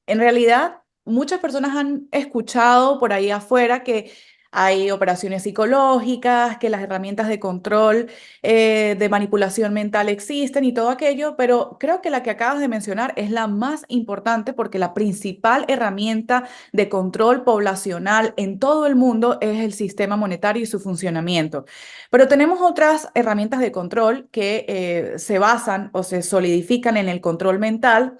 en realidad muchas personas han escuchado por ahí afuera que hay operaciones psicológicas, que las herramientas de control, de manipulación mental existen y todo aquello, pero creo que la que acabas de mencionar es la más importante porque la principal herramienta de control poblacional en todo el mundo es el sistema monetario y su funcionamiento. Pero tenemos otras herramientas de control que se basan o se solidifican en el control mental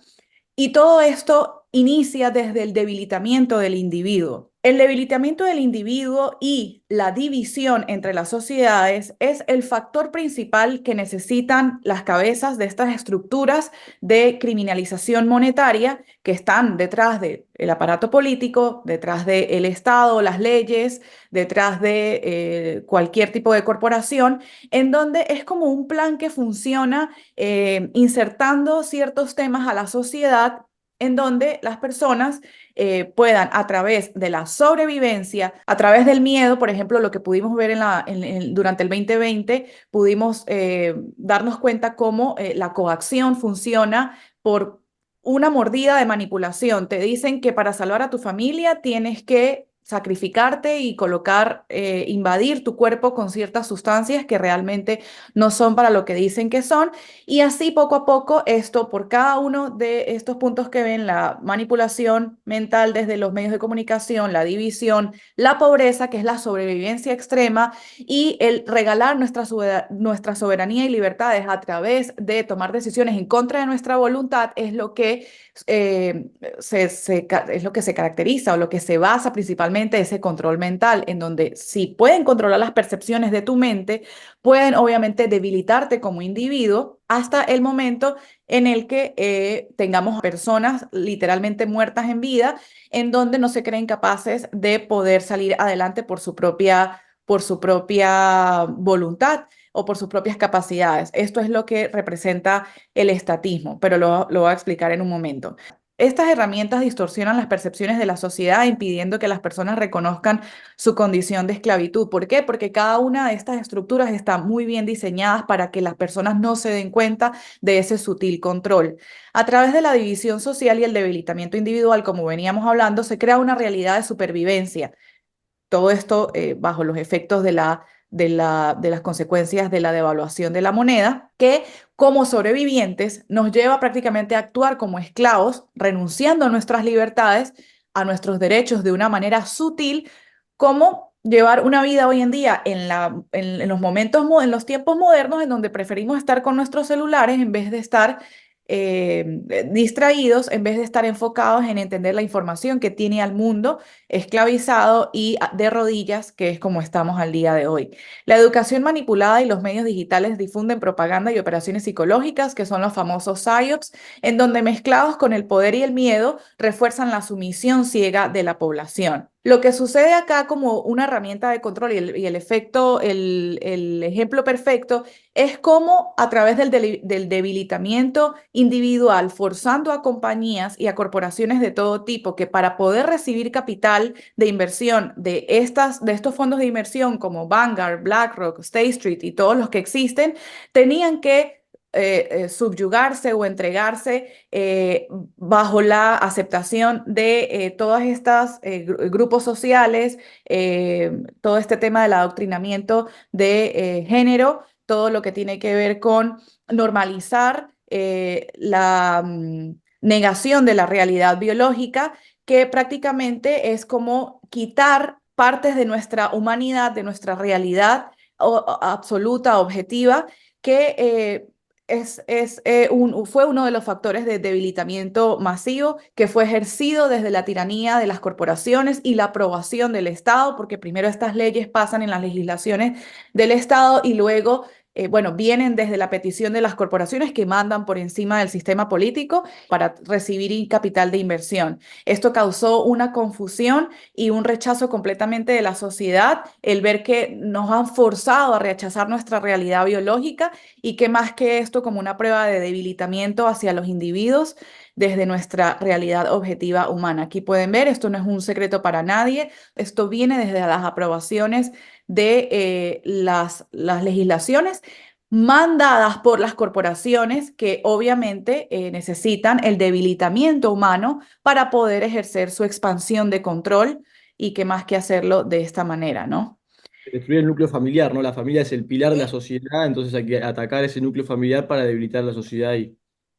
y todo esto inicia desde el debilitamiento del individuo. El debilitamiento del individuo y la división entre las sociedades es el factor principal que necesitan las cabezas de estas estructuras de criminalización monetaria que están detrás del aparato político, detrás del Estado, las leyes, detrás de cualquier tipo de corporación, en donde es como un plan que funciona insertando ciertos temas a la sociedad en donde las personas puedan a través de la sobrevivencia, a través del miedo, por ejemplo, lo que pudimos ver durante el 2020, pudimos darnos cuenta cómo la coacción funciona por una mordida de manipulación. Te dicen que para salvar a tu familia tienes que sacrificarte y colocar, invadir tu cuerpo con ciertas sustancias que realmente no son para lo que dicen que son. Y así poco a poco, esto por cada uno de estos puntos que ven, la manipulación mental desde los medios de comunicación, la división, la pobreza, que es la sobrevivencia extrema, y el regalar nuestra soberanía y libertades a través de tomar decisiones en contra de nuestra voluntad, es lo que eh, es lo que se caracteriza o lo que se basa principalmente ese control mental, en donde si pueden controlar las percepciones de tu mente, pueden obviamente debilitarte como individuo hasta el momento en el que tengamos personas literalmente muertas en vida, en donde no se creen capaces de poder salir adelante por su propia voluntad o por sus propias capacidades. Esto es lo que representa el estatismo, pero lo voy a explicar en un momento. Estas herramientas distorsionan las percepciones de la sociedad, impidiendo que las personas reconozcan su condición de esclavitud. ¿Por qué? Porque cada una de estas estructuras está muy bien diseñadas para que las personas no se den cuenta de ese sutil control. A través de la división social y el debilitamiento individual, como veníamos hablando, se crea una realidad de supervivencia. Todo esto bajo los efectos de las consecuencias de la devaluación de la moneda, que como sobrevivientes nos lleva prácticamente a actuar como esclavos, renunciando a nuestras libertades, a nuestros derechos de una manera sutil, como llevar una vida hoy en día en los momentos, en los tiempos modernos, en donde preferimos estar con nuestros celulares en vez de estar distraídos, en vez de estar enfocados en entender la información que tiene al mundo esclavizado y de rodillas, que es como estamos al día de hoy. La educación manipulada y los medios digitales difunden propaganda y operaciones psicológicas, que son los famosos PSYOPs, en donde mezclados con el poder y el miedo, refuerzan la sumisión ciega de la población. Lo que sucede acá como una herramienta de control y el efecto, el ejemplo perfecto, es como a través del debilitamiento individual, forzando a compañías y a corporaciones de todo tipo que para poder recibir capital de inversión de estos fondos de inversión como Vanguard, BlackRock, State Street y todos los que existen, tenían que subyugarse o entregarse bajo la aceptación de todas estas grupos sociales, todo este tema del adoctrinamiento de género, todo lo que tiene que ver con normalizar la negación de la realidad biológica, que prácticamente es como quitar partes de nuestra humanidad, de nuestra realidad absoluta, objetiva, que fue uno de los factores de debilitamiento masivo que fue ejercido desde la tiranía de las corporaciones y la aprobación del Estado, porque primero estas leyes pasan en las legislaciones del Estado y luego bueno, vienen desde la petición de las corporaciones que mandan por encima del sistema político para recibir capital de inversión. Esto causó una confusión y un rechazo completamente de la sociedad, el ver que nos han forzado a rechazar nuestra realidad biológica y que más que esto como una prueba de debilitamiento hacia los individuos desde nuestra realidad objetiva humana. Aquí pueden ver, esto no es un secreto para nadie, esto viene desde las aprobaciones de las legislaciones mandadas por las corporaciones que obviamente necesitan el debilitamiento humano para poder ejercer su expansión de control y que más que hacerlo de esta manera, ¿no? Destruir el núcleo familiar, ¿no? La familia es el pilar de la sociedad, entonces hay que atacar ese núcleo familiar para debilitar la sociedad y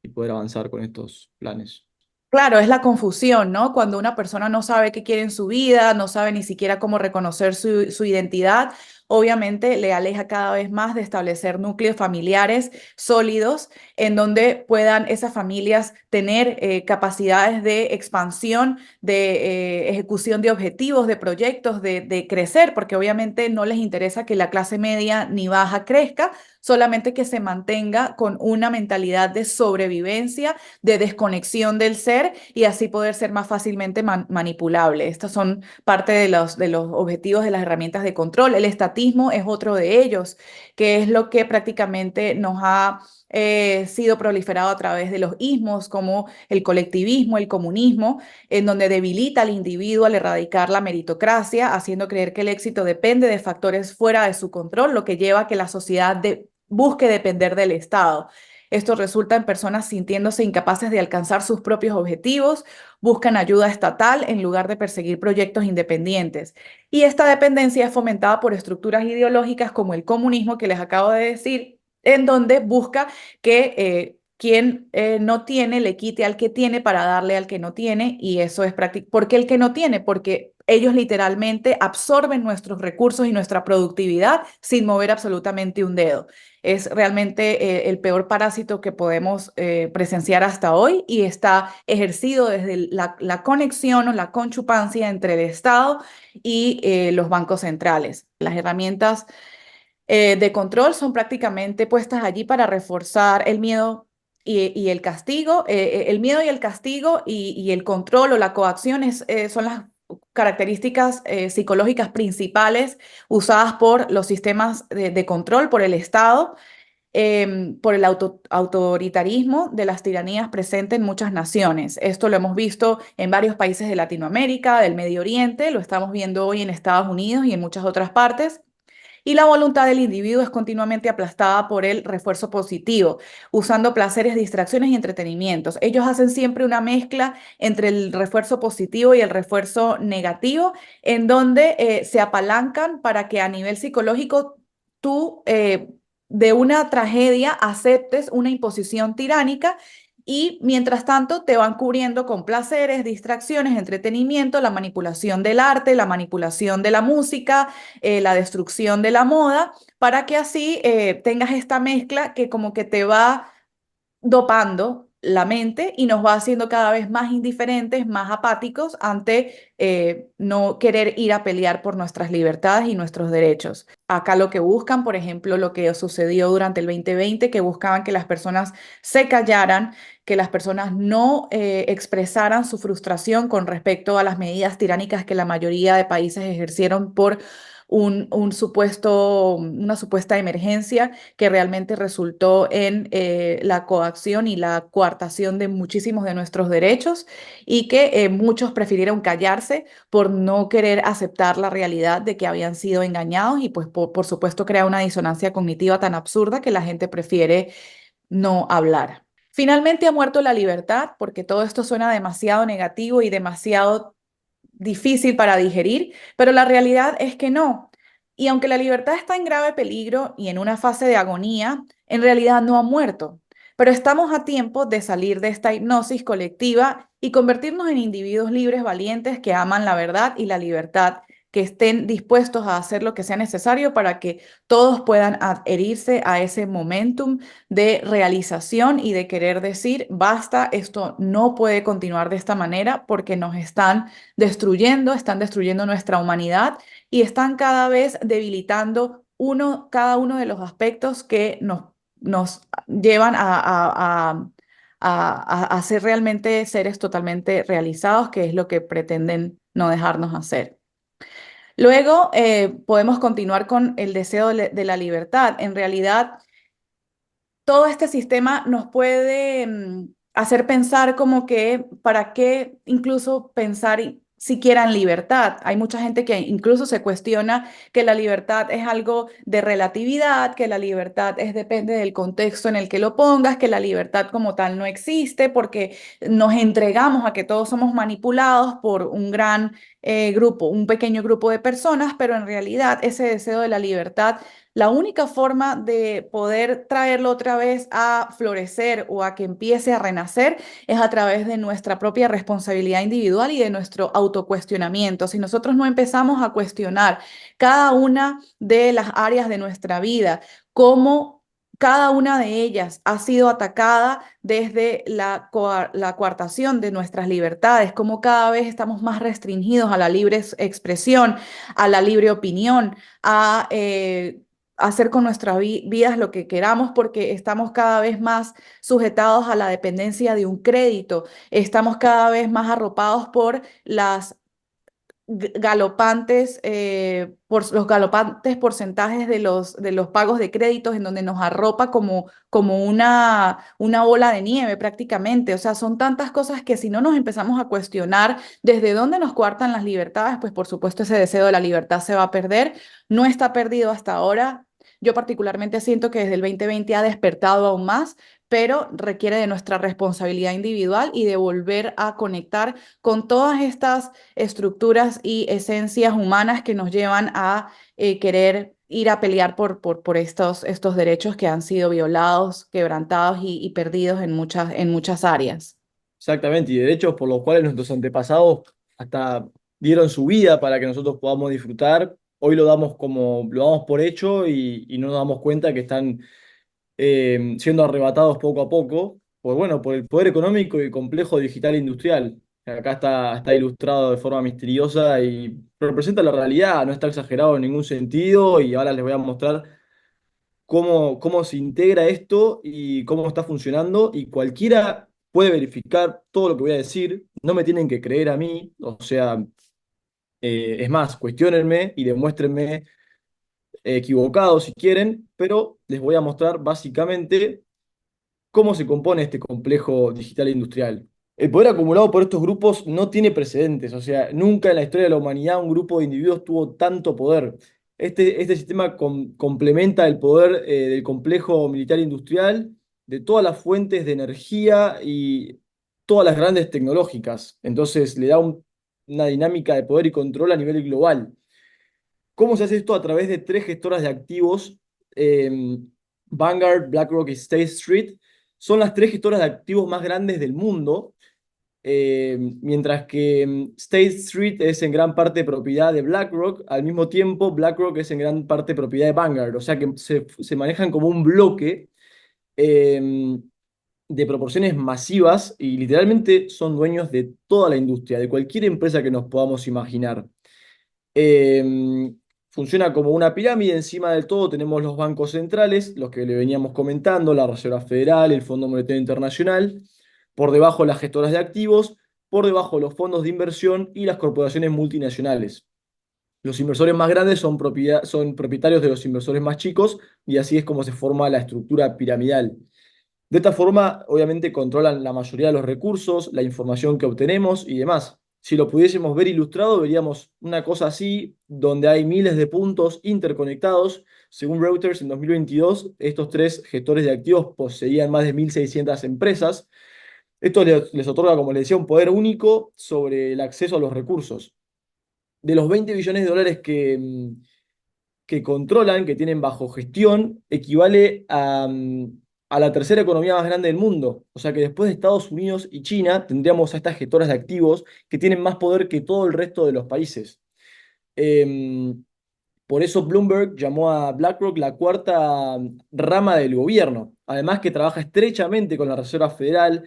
poder avanzar con estos planes. Claro, es la confusión, ¿no? Cuando una persona no sabe qué quiere en su vida, no sabe ni siquiera cómo reconocer su identidad obviamente le aleja cada vez más de establecer núcleos familiares sólidos en donde puedan esas familias tener capacidades de expansión, de ejecución de objetivos, de proyectos, de crecer, porque obviamente no les interesa que la clase media ni baja crezca, solamente que se mantenga con una mentalidad de sobrevivencia, de desconexión del ser y así poder ser más fácilmente manipulable. Estos son parte de los objetivos de las herramientas de control. El estatismo es otro de ellos, que es lo que prácticamente nos ha sido proliferado a través de los ismos, como el colectivismo, el comunismo, en donde debilita al individuo al erradicar la meritocracia, haciendo creer que el éxito depende de factores fuera de su control, lo que lleva a que la sociedad busque depender del Estado. Esto resulta en personas sintiéndose incapaces de alcanzar sus propios objetivos, buscan ayuda estatal en lugar de perseguir proyectos independientes. Y esta dependencia es fomentada por estructuras ideológicas como el comunismo que les acabo de decir, en donde busca que quien no tiene le quite al que tiene para darle al que no tiene, y eso es práctico. ¿Por qué el que no tiene? Porque ellos literalmente absorben nuestros recursos y nuestra productividad sin mover absolutamente un dedo. Es realmente el peor parásito que podemos presenciar hasta hoy y está ejercido desde la conexión o la conchupancia entre el Estado y los bancos centrales. Las herramientas de control son prácticamente puestas allí para reforzar el miedo y el castigo. El miedo y el castigo y el control o la coacción son las características psicológicas principales usadas por los sistemas de control, por el Estado, por el autoritarismo de las tiranías presentes en muchas naciones. Esto lo hemos visto en varios países de Latinoamérica, del Medio Oriente, lo estamos viendo hoy en Estados Unidos y en muchas otras partes. Y la voluntad del individuo es continuamente aplastada por el refuerzo positivo, usando placeres, distracciones y entretenimientos. Ellos hacen siempre una mezcla entre el refuerzo positivo y el refuerzo negativo, en donde se apalancan para que a nivel psicológico tú de una tragedia aceptes una imposición tiránica y mientras tanto te van cubriendo con placeres, distracciones, entretenimiento, la manipulación del arte, la manipulación de la música, la destrucción de la moda, para que así tengas esta mezcla que como que te va dopando la mente y nos va haciendo cada vez más indiferentes, más apáticos ante no querer ir a pelear por nuestras libertades y nuestros derechos. Acá lo que buscan, por ejemplo, lo que sucedió durante el 2020, que buscaban que las personas se callaran, que las personas no expresaran su frustración con respecto a las medidas tiránicas que la mayoría de países ejercieron por una supuesta emergencia que realmente resultó en la coacción y la coartación de muchísimos de nuestros derechos y que muchos prefirieron callarse por no querer aceptar la realidad de que habían sido engañados y pues por supuesto crea una disonancia cognitiva tan absurda que la gente prefiere no hablar. Finalmente ha muerto la libertad porque todo esto suena demasiado negativo y demasiado difícil para digerir, pero la realidad es que no. Y aunque la libertad está en grave peligro y en una fase de agonía, en realidad no ha muerto. Pero estamos a tiempo de salir de esta hipnosis colectiva y convertirnos en individuos libres, valientes, que aman la verdad y la libertad, que estén dispuestos a hacer lo que sea necesario para que todos puedan adherirse a ese momentum de realización y de querer decir, basta, esto no puede continuar de esta manera porque nos están destruyendo nuestra humanidad y están cada vez debilitando cada uno de los aspectos que nos llevan a ser realmente seres totalmente realizados, que es lo que pretenden no dejarnos hacer. Luego podemos continuar con el deseo de la libertad. En realidad, todo este sistema nos puede hacer pensar como que para qué incluso pensar siquiera en libertad. Hay mucha gente que incluso se cuestiona que la libertad es algo de relatividad, que la libertad depende del contexto en el que lo pongas, que la libertad como tal no existe porque nos entregamos a que todos somos manipulados por un gran grupo, un pequeño grupo de personas, pero en realidad ese deseo de la libertad la única forma de poder traerlo otra vez a florecer o a que empiece a renacer es a través de nuestra propia responsabilidad individual y de nuestro autocuestionamiento. Si nosotros no empezamos a cuestionar cada una de las áreas de nuestra vida, cómo cada una de ellas ha sido atacada desde la coartación de nuestras libertades, cómo cada vez estamos más restringidos a la libre expresión, a la libre opinión, a hacer con nuestras vidas lo que queramos porque estamos cada vez más sujetados a la dependencia de un crédito, estamos cada vez más arropados por las galopantes, por los galopantes porcentajes de los pagos de créditos en donde nos arropa como una bola de nieve prácticamente. O sea, son tantas cosas que si no nos empezamos a cuestionar desde dónde nos coartan las libertades, pues por supuesto ese deseo de la libertad se va a perder. No está perdido hasta ahora. Yo particularmente siento que desde el 2020 ha despertado aún más, pero requiere de nuestra responsabilidad individual y de volver a conectar con todas estas estructuras y esencias humanas que nos llevan a querer ir a pelear por estos derechos que han sido violados, quebrantados y perdidos en muchas áreas. Exactamente, y derechos por los cuales nuestros antepasados hasta dieron su vida para que nosotros podamos disfrutar. Hoy lo damos por hecho y no nos damos cuenta que están siendo arrebatados poco a poco, pues bueno, por el poder económico y complejo digital industrial. Acá está ilustrado de forma misteriosa y representa la realidad, no está exagerado en ningún sentido y ahora les voy a mostrar cómo se integra esto y cómo está funcionando y cualquiera puede verificar todo lo que voy a decir, no me tienen que creer a mí, o sea, es más, cuestiónenme y demuéstrenme equivocados si quieren, pero les voy a mostrar básicamente cómo se compone este complejo digital industrial. El poder acumulado por estos grupos no tiene precedentes, o sea, nunca en la historia de la humanidad un grupo de individuos tuvo tanto poder. Este sistema complementa el poder del complejo militar industrial, de todas las fuentes de energía y todas las grandes tecnológicas. Entonces le da una dinámica de poder y control a nivel global. ¿Cómo se hace esto? A través de tres gestoras de activos, eh, Vanguard, BlackRock y State Street. Son las tres gestoras de activos más grandes del mundo, mientras que State Street es en gran parte propiedad de BlackRock, al mismo tiempo BlackRock es en gran parte propiedad de Vanguard, o sea que se manejan como un bloque eh, de proporciones masivas y literalmente son dueños de toda la industria, de cualquier empresa que nos podamos imaginar. Eh, Funciona como una pirámide, encima del todo tenemos los bancos centrales, los que le veníamos comentando, la Reserva Federal, el Fondo Monetario Internacional, por debajo las gestoras de activos, por debajo los fondos de inversión y las corporaciones multinacionales. Los inversores más grandes son propietarios de los inversores más chicos y así es como se forma la estructura piramidal. De esta forma, obviamente, controlan la mayoría de los recursos, la información que obtenemos y demás. Si lo pudiésemos ver ilustrado, veríamos una cosa así, donde hay miles de puntos interconectados. Según Reuters, en 2022, estos tres gestores de activos poseían más de 1.600 empresas. Esto les otorga, como les decía, un poder único sobre el acceso a los recursos. De los 20 billones de dólares que controlan, que tienen bajo gestión, equivale a la tercera economía más grande del mundo. O sea que después de Estados Unidos y China, tendríamos a estas gestoras de activos que tienen más poder que todo el resto de los países. Em, por eso Bloomberg llamó a BlackRock la cuarta rama del gobierno. Además que trabaja estrechamente con la Reserva Federal.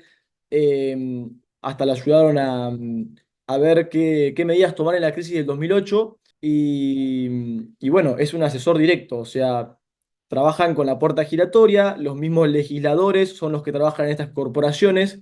Hasta le ayudaron a ver qué medidas tomar en la crisis del 2008. Y bueno, es un asesor directo, o sea, trabajan con la puerta giratoria, los mismos legisladores son los que trabajan en estas corporaciones.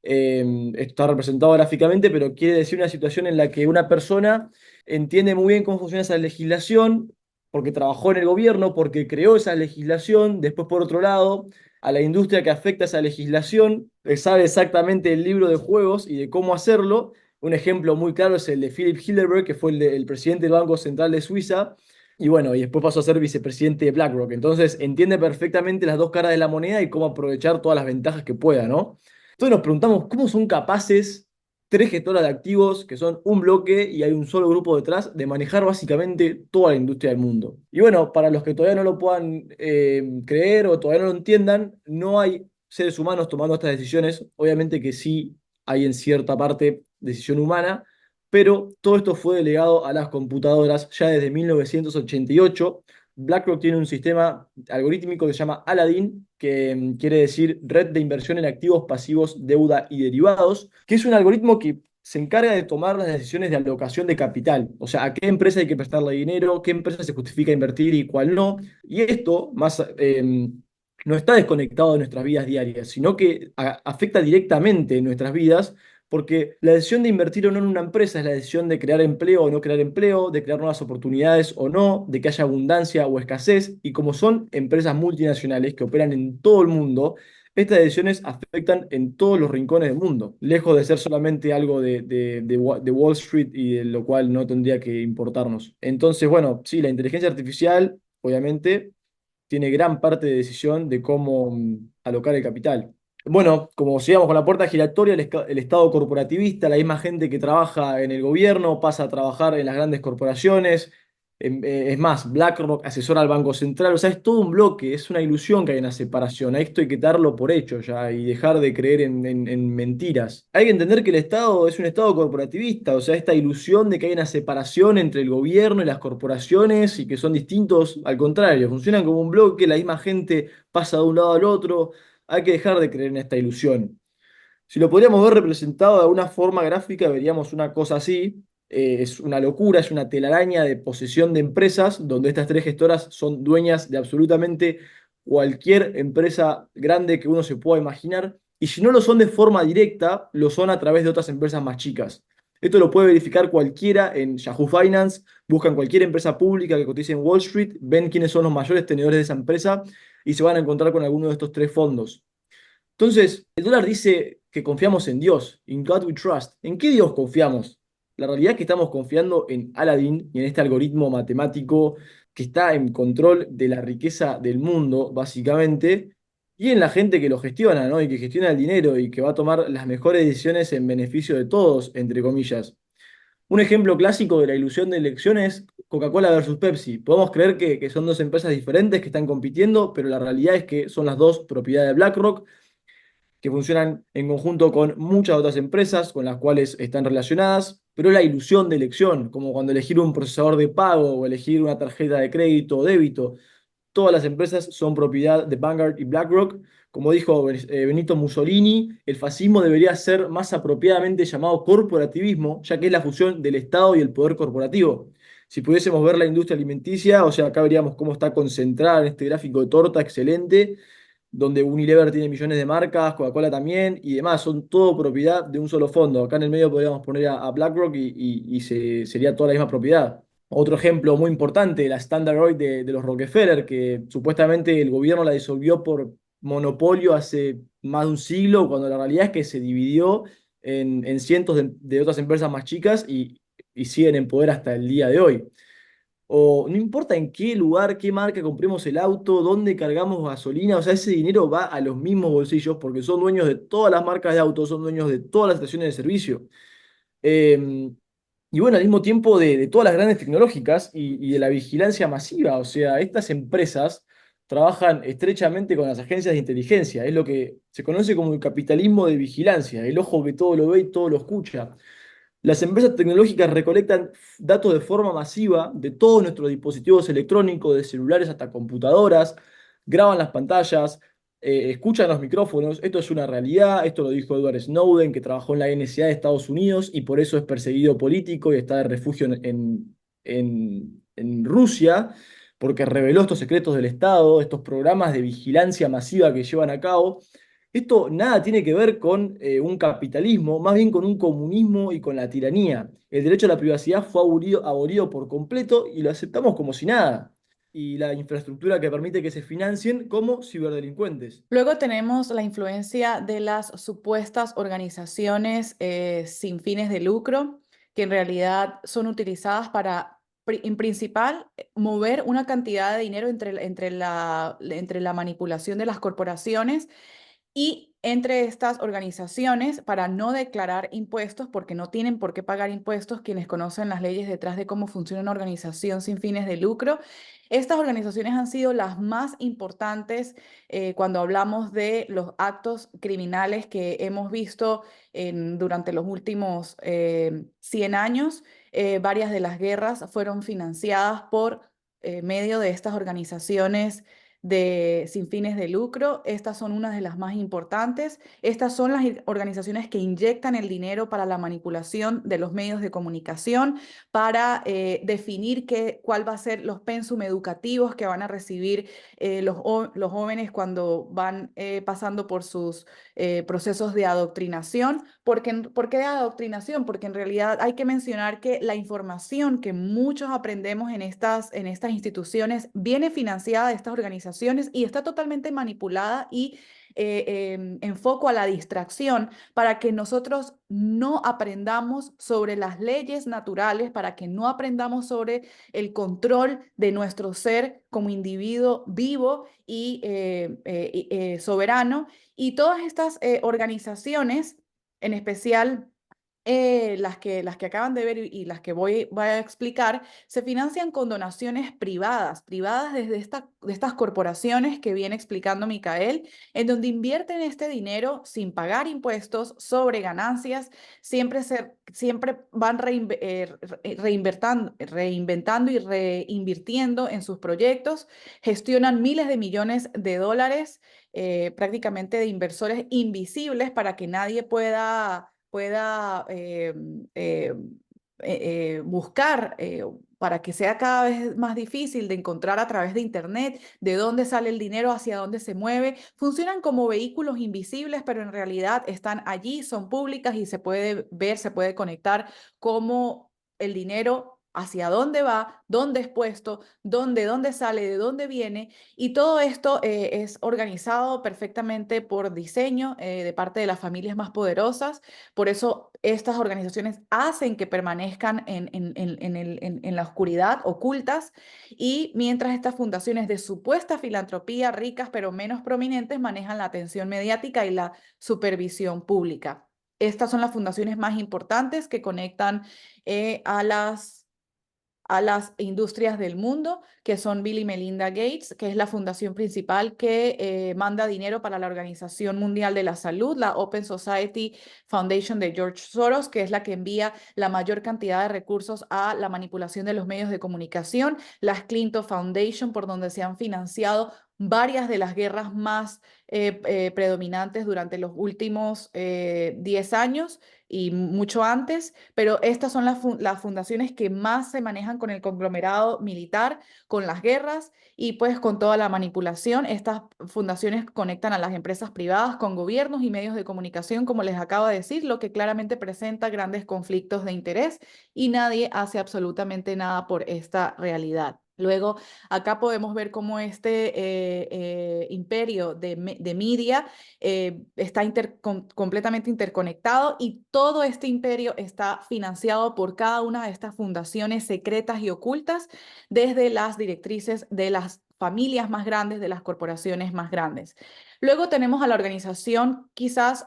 Está representado gráficamente, pero quiere decir una situación en la que una persona entiende muy bien cómo funciona esa legislación, porque trabajó en el gobierno, porque creó esa legislación, después por otro lado, a la industria que afecta esa legislación, sabe exactamente el libro de juegos y de cómo hacerlo. Un ejemplo muy claro es el de Philip Hildebrand, que fue el presidente del Banco Central de Suiza, y bueno, y después pasó a ser vicepresidente de BlackRock. Entonces entiende perfectamente las dos caras de la moneda y cómo aprovechar todas las ventajas que pueda, ¿no? Entonces nos preguntamos cómo son capaces tres gestoras de activos que son un bloque y hay un solo grupo detrás de manejar básicamente toda la industria del mundo. Y bueno, para los que todavía no lo puedan creer o todavía no lo entiendan, no hay seres humanos tomando estas decisiones. Obviamente que sí hay en cierta parte decisión humana, pero todo esto fue delegado a las computadoras ya desde 1988. BlackRock tiene un sistema algorítmico que se llama Aladdin, que quiere decir Red de Inversión en Activos Pasivos, Deuda y Derivados, que es un algoritmo que se encarga de tomar las decisiones de alocación de capital, o sea, a qué empresa hay que prestarle dinero, qué empresa se justifica invertir y cuál no. Y esto no está desconectado de nuestras vidas diarias, sino que afecta directamente nuestras vidas porque la decisión de invertir o no en una empresa es la decisión de crear empleo o no crear empleo, de crear nuevas oportunidades o no, de que haya abundancia o escasez. Y como son empresas multinacionales que operan en todo el mundo, estas decisiones afectan en todos los rincones del mundo, lejos de ser solamente algo de Wall Street y de lo cual no tendría que importarnos. Entonces, bueno, sí, la inteligencia artificial, obviamente, tiene gran parte de decisión de cómo alocar el capital. Bueno, como sigamos con la puerta giratoria, el Estado corporativista, la misma gente que trabaja en el gobierno pasa a trabajar en las grandes corporaciones. Es más, BlackRock asesora al Banco Central. O sea, es todo un bloque, es una ilusión que hay una separación. A esto hay que darlo por hecho ya y dejar de creer en mentiras. Hay que entender que el Estado es un Estado corporativista, o sea, esta ilusión de que hay una separación entre el gobierno y las corporaciones y que son distintos, al contrario, funcionan como un bloque, la misma gente pasa de un lado al otro. Hay que dejar de creer en esta ilusión. Si lo podríamos ver representado de alguna forma gráfica, veríamos una cosa así. Es una locura, es una telaraña de posesión de empresas, donde estas tres gestoras son dueñas de absolutamente cualquier empresa grande que uno se pueda imaginar. Y si no lo son de forma directa, lo son a través de otras empresas más chicas. Esto lo puede verificar cualquiera en Yahoo Finance, buscan cualquier empresa pública que cotice en Wall Street, ven quiénes son los mayores tenedores de esa empresa y se van a encontrar con alguno de estos tres fondos. Entonces, el dólar dice que confiamos en Dios, in God we trust. ¿En qué Dios confiamos? La realidad es que estamos confiando en Aladdin y en este algoritmo matemático que está en control de la riqueza del mundo, básicamente, y en la gente que lo gestiona, ¿no? Y que gestiona el dinero y que va a tomar las mejores decisiones en beneficio de todos, entre comillas. Un ejemplo clásico de la ilusión de elecciones, Coca-Cola versus Pepsi. Podemos creer que son dos empresas diferentes que están compitiendo, pero la realidad es que son las dos propiedad de BlackRock que funcionan en conjunto con muchas otras empresas con las cuales están relacionadas, pero la ilusión de elección, como cuando elegir un procesador de pago o elegir una tarjeta de crédito o débito, todas las empresas son propiedad de Vanguard y BlackRock. Como dijo Benito Mussolini, el fascismo debería ser más apropiadamente llamado corporativismo, ya que es la fusión del Estado y el poder corporativo. Si pudiésemos ver la industria alimenticia, o sea, acá veríamos cómo está concentrada en este gráfico de torta excelente, donde Unilever tiene millones de marcas, Coca-Cola también, y demás, son todo propiedad de un solo fondo. Acá en el medio podríamos poner a BlackRock y sería toda la misma propiedad. Otro ejemplo muy importante, la Standard Oil de los Rockefeller, que supuestamente el gobierno la disolvió por monopolio hace más de un siglo, cuando la realidad es que se dividió en cientos de otras empresas más chicas y siguen en poder hasta el día de hoy. O no importa en qué lugar, qué marca compremos el auto, dónde cargamos gasolina, o sea, ese dinero va a los mismos bolsillos porque son dueños de todas las marcas de autos, son dueños de todas las estaciones de servicio. Eh, y bueno, al mismo tiempo de todas las grandes tecnológicas y de la vigilancia masiva, o sea, estas empresas trabajan estrechamente con las agencias de inteligencia, es lo que se conoce como el capitalismo de vigilancia, el ojo que todo lo ve y todo lo escucha. Las empresas tecnológicas recolectan datos de forma masiva de todos nuestros dispositivos electrónicos, de celulares hasta computadoras, graban las pantallas, escuchan los micrófonos. Esto es una realidad, esto lo dijo Edward Snowden, que trabajó en la NSA de Estados Unidos y por eso es perseguido político y está de refugio en Rusia, porque reveló estos secretos del Estado, estos programas de vigilancia masiva que llevan a cabo. Esto nada tiene que ver con un capitalismo, más bien con un comunismo y con la tiranía. El derecho a la privacidad fue abolido por completo y lo aceptamos como si nada. Y la infraestructura que permite que se financien como ciberdelincuentes. Luego tenemos la influencia de las supuestas organizaciones sin fines de lucro, que en realidad son utilizadas para, en principal, mover una cantidad de dinero entre la manipulación de las corporaciones y entre estas organizaciones para no declarar impuestos, porque no tienen por qué pagar impuestos quienes conocen las leyes detrás de cómo funciona una organización sin fines de lucro. Estas organizaciones han sido las más importantes cuando hablamos de los actos criminales que hemos visto durante los últimos 100 años. Varias de las guerras fueron financiadas por medio de estas organizaciones sin fines de lucro. Estas son una de las más importantes. Estas son las organizaciones que inyectan el dinero para la manipulación de los medios de comunicación, para definir cuál va a ser los pensum educativos que van a recibir los jóvenes cuando van pasando por sus procesos de adoctrinación. ¿Por qué de adoctrinación? Porque en realidad hay que mencionar que la información que muchos aprendemos en estas instituciones viene financiada de estas organizaciones y está totalmente manipulada y en foco a la distracción para que nosotros no aprendamos sobre las leyes naturales, para que no aprendamos sobre el control de nuestro ser como individuo vivo y soberano. Y todas estas organizaciones, en especial las que acaban de ver y las que voy a explicar, se financian con donaciones privadas, privadas desde de estas corporaciones que viene explicando Micael, en donde invierten este dinero sin pagar impuestos sobre ganancias, siempre van reinventando y reinvirtiendo en sus proyectos, gestionan miles de millones de dólares, prácticamente de inversores invisibles para que nadie pueda buscar para que sea cada vez más difícil de encontrar a través de Internet de dónde sale el dinero, hacia dónde se mueve. Funcionan como vehículos invisibles, pero en realidad están allí, son públicas y se puede ver, se puede conectar cómo el dinero, hacia dónde va, dónde es puesto, dónde sale, de dónde viene. Y todo esto es organizado perfectamente por diseño de parte de las familias más poderosas. Por eso estas organizaciones hacen que permanezcan en la oscuridad, ocultas, y mientras estas fundaciones de supuesta filantropía, ricas pero menos prominentes, manejan la atención mediática y la supervisión pública. Estas son las fundaciones más importantes que conectan a las industrias del mundo, que son Bill y Melinda Gates, que es la fundación principal que manda dinero para la Organización Mundial de la Salud, la Open Society Foundation de George Soros, que es la que envía la mayor cantidad de recursos a la manipulación de los medios de comunicación, la Clinton Foundation, por donde se han financiado varias de las guerras más predominantes durante los últimos 10 años y mucho antes, pero estas son las fundaciones que más se manejan con el conglomerado militar, con las guerras y pues con toda la manipulación. Estas fundaciones conectan a las empresas privadas con gobiernos y medios de comunicación, como les acabo de decir, lo que claramente presenta grandes conflictos de interés y nadie hace absolutamente nada por esta realidad. Luego, acá podemos ver cómo este imperio de media está completamente interconectado y todo este imperio está financiado por cada una de estas fundaciones secretas y ocultas desde las directrices de las familias más grandes, de las corporaciones más grandes. Luego tenemos a la organización, quizás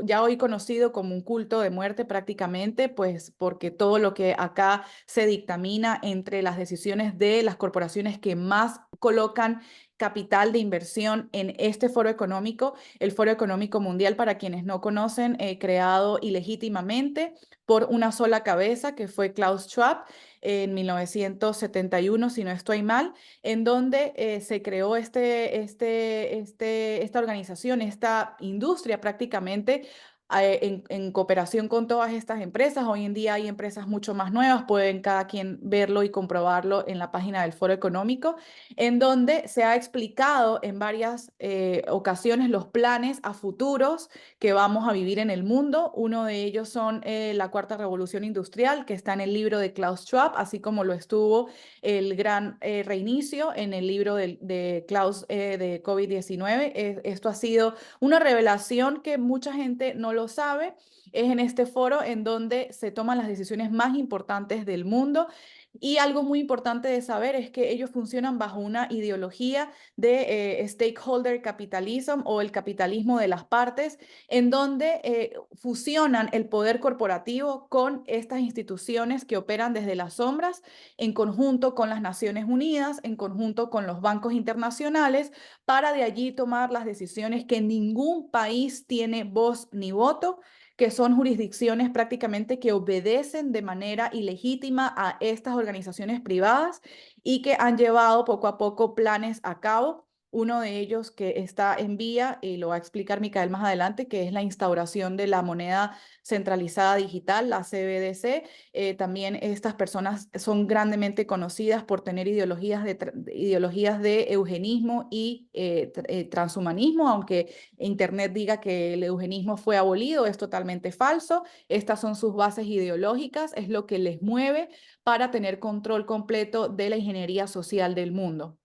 ya hoy conocido como un culto de muerte prácticamente, pues porque todo lo que acá se dictamina entre las decisiones de las corporaciones que más colocan capital de inversión en este foro económico, el Foro Económico Mundial, para quienes no conocen, creado ilegítimamente por una sola cabeza, que fue Klaus Schwab, en 1971, si no estoy mal, en donde se creó esta organización, esta industria prácticamente en cooperación con todas estas empresas. Hoy en día hay empresas mucho más nuevas, pueden cada quien verlo y comprobarlo en la página del Foro Económico, en donde se ha explicado en varias ocasiones los planes a futuros que vamos a vivir en el mundo. Uno de ellos son la cuarta revolución industrial, que está en el libro de Klaus Schwab, así como lo estuvo el gran reinicio en el libro de Klaus de COVID-19. Esto ha sido una revelación que mucha gente no lo sabe. Es en este foro en donde se toman las decisiones más importantes del mundo, Y algo muy importante de saber es que ellos funcionan bajo una ideología de stakeholder capitalism o el capitalismo de las partes, en donde fusionan el poder corporativo con estas instituciones que operan desde las sombras, en conjunto con las Naciones Unidas, en conjunto con los bancos internacionales, para de allí tomar las decisiones que ningún país tiene voz ni voto, que son jurisdicciones prácticamente que obedecen de manera ilegítima a estas organizaciones privadas y que han llevado poco a poco planes a cabo. Uno de ellos que está en vía, y lo va a explicar Micael más adelante, que es la instauración de la moneda centralizada digital, la CBDC. También estas personas son grandemente conocidas por tener ideologías de eugenismo y transhumanismo, aunque Internet diga que el eugenismo fue abolido, es totalmente falso. Estas son sus bases ideológicas, es lo que les mueve para tener control completo de la ingeniería social del mundo.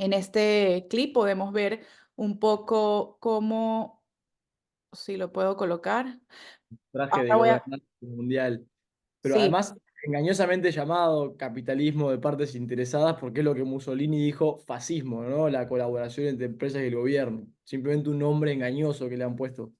En este clip podemos ver un poco cómo, si lo puedo colocar. Traje de Ahora voy a, gobernante mundial. Pero sí, además, engañosamente llamado capitalismo de partes interesadas, porque es lo que Mussolini dijo fascismo, ¿no? La colaboración entre empresas y el gobierno. Simplemente un nombre engañoso que le han puesto.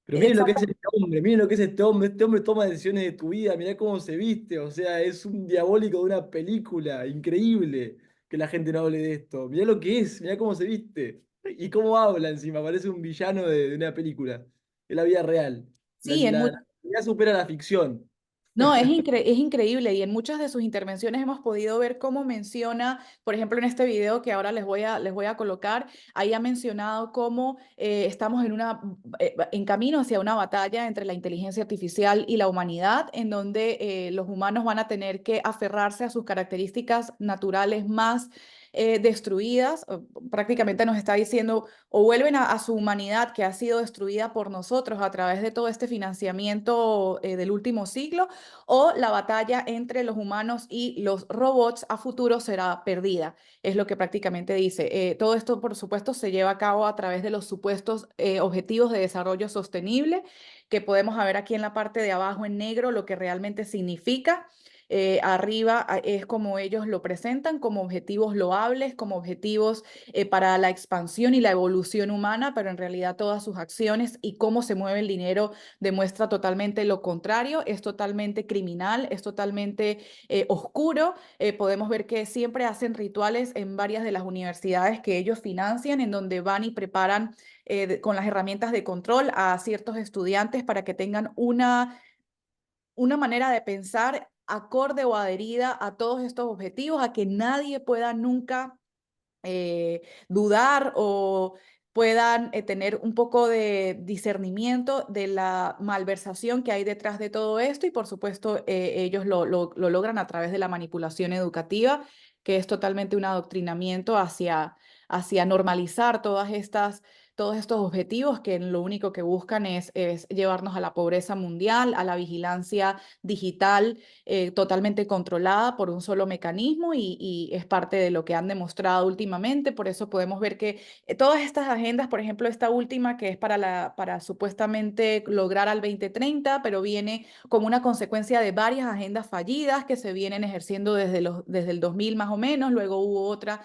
Pero miren lo que es exacto. este hombre, miren lo que es este hombre toma decisiones de tu vida, mirá cómo se viste, o sea, es un diabólico de una película, increíble que la gente no hable de esto. Mirá lo que es, mirá cómo se viste y cómo habla encima, parece un villano de una película, de la vida real. Sí, La realidad supera la ficción. no, es increíble y en muchas de sus intervenciones hemos podido ver cómo menciona, por ejemplo, en este video que ahora les voy a colocar, ahí ha mencionado cómo estamos en camino hacia una batalla entre la inteligencia artificial y la humanidad, en donde los humanos van a tener que aferrarse a sus características naturales más destruidas. Prácticamente nos está diciendo o vuelven a su humanidad que ha sido destruida por nosotros a través de todo este financiamiento del último siglo, o la batalla entre los humanos y los robots a futuro será perdida, es lo que prácticamente dice. Todo esto, por supuesto, se lleva a cabo a través de los supuestos objetivos de desarrollo sostenible, que podemos ver aquí en la parte de abajo en negro lo que realmente significa. Arriba es como ellos lo presentan, como objetivos loables, como objetivos para la expansión y la evolución humana, pero en realidad todas sus acciones y cómo se mueve el dinero demuestra totalmente lo contrario, es totalmente criminal, es totalmente oscuro. Podemos ver que siempre hacen rituales en varias de las universidades que ellos financian, en donde van y preparan con las herramientas de control a ciertos estudiantes para que tengan una manera de pensar acorde o adherida a todos estos objetivos, a que nadie pueda nunca dudar o puedan tener un poco de discernimiento de la malversación que hay detrás de todo esto y por supuesto ellos lo logran a través de la manipulación educativa, que es totalmente un adoctrinamiento hacia normalizar todos estos objetivos que lo único que buscan es llevarnos a la pobreza mundial, a la vigilancia digital totalmente controlada por un solo mecanismo y es parte de lo que han demostrado últimamente. Por eso podemos ver que todas estas agendas, por ejemplo, esta última que es para supuestamente lograr al 2030, pero viene como una consecuencia de varias agendas fallidas que se vienen ejerciendo desde el 2000 más o menos, luego hubo otra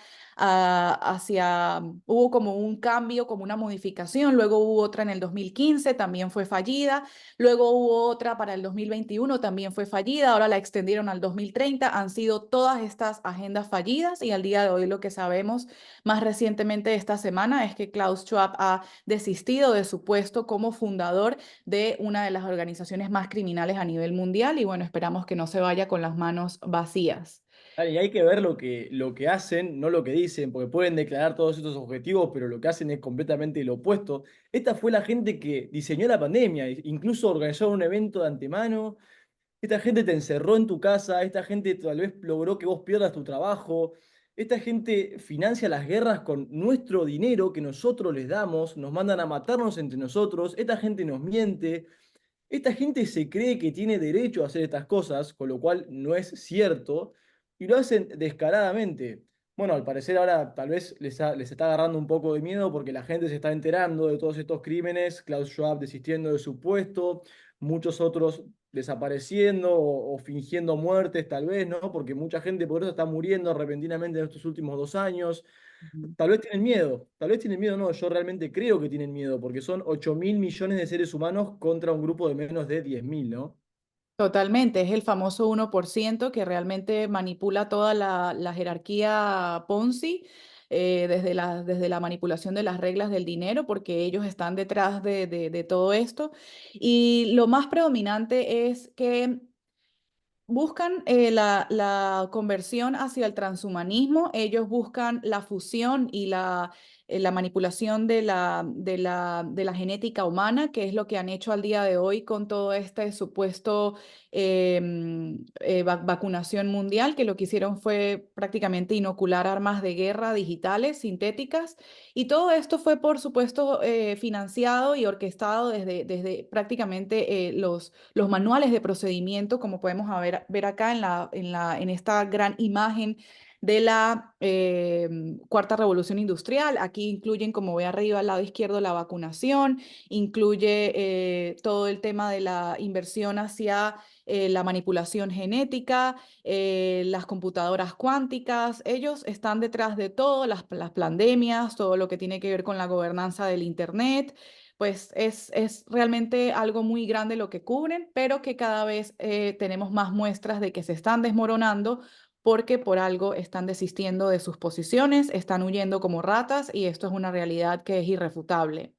hubo como un cambio, como una modificación, luego hubo otra en el 2015, también fue fallida. Luego hubo otra para el 2021, también fue fallida, ahora la extendieron al 2030. Han sido todas estas agendas fallidas y al día de hoy lo que sabemos más recientemente esta semana es que Klaus Schwab ha desistido de su puesto como fundador de una de las organizaciones más criminales a nivel mundial y bueno, esperamos que no se vaya con las manos vacías. Y hay que ver lo que hacen, no lo que dicen, porque pueden declarar todos estos objetivos, pero lo que hacen es completamente lo opuesto. Esta fue la gente que diseñó la pandemia, incluso organizó un evento de antemano. Esta gente te encerró en tu casa, esta gente tal vez logró que vos pierdas tu trabajo. Esta gente financia las guerras con nuestro dinero que nosotros les damos, nos mandan a matarnos entre nosotros, esta gente nos miente. Esta gente se cree que tiene derecho a hacer estas cosas, con lo cual no es cierto, y lo hacen descaradamente. Bueno, al parecer ahora tal vez les está agarrando un poco de miedo porque la gente se está enterando de todos estos crímenes, Klaus Schwab desistiendo de su puesto, muchos otros desapareciendo o fingiendo muertes tal vez, ¿no? Porque mucha gente por eso está muriendo repentinamente en estos últimos 2 años. Ujú. Tal vez tienen miedo, no, yo realmente creo que tienen miedo porque son 8.000 millones de seres humanos contra un grupo de menos de 10.000, ¿no? Totalmente, es el famoso 1% que realmente manipula toda la jerarquía Ponzi, desde la manipulación de las reglas del dinero, porque ellos están detrás de todo esto. Y lo más predominante es que buscan la conversión hacia el transhumanismo, ellos buscan la fusión y la manipulación de la genética humana, que es lo que han hecho al día de hoy con todo este supuesto vacunación mundial, que lo que hicieron fue prácticamente inocular armas de guerra digitales, sintéticas, y todo esto fue, por supuesto, financiado y orquestado desde prácticamente los manuales de procedimiento, como podemos ver acá en esta gran imagen de la cuarta revolución industrial. Aquí incluyen, como ve arriba al lado izquierdo, la vacunación, incluye todo el tema de la inversión hacia la manipulación genética, las computadoras cuánticas. Ellos están detrás de todo, las pandemias, todo lo que tiene que ver con la gobernanza del Internet. Pues es realmente algo muy grande lo que cubren, pero que cada vez tenemos más muestras de que se están desmoronando porque por algo están desistiendo de sus posiciones, están huyendo como ratas y esto es una realidad que es irrefutable.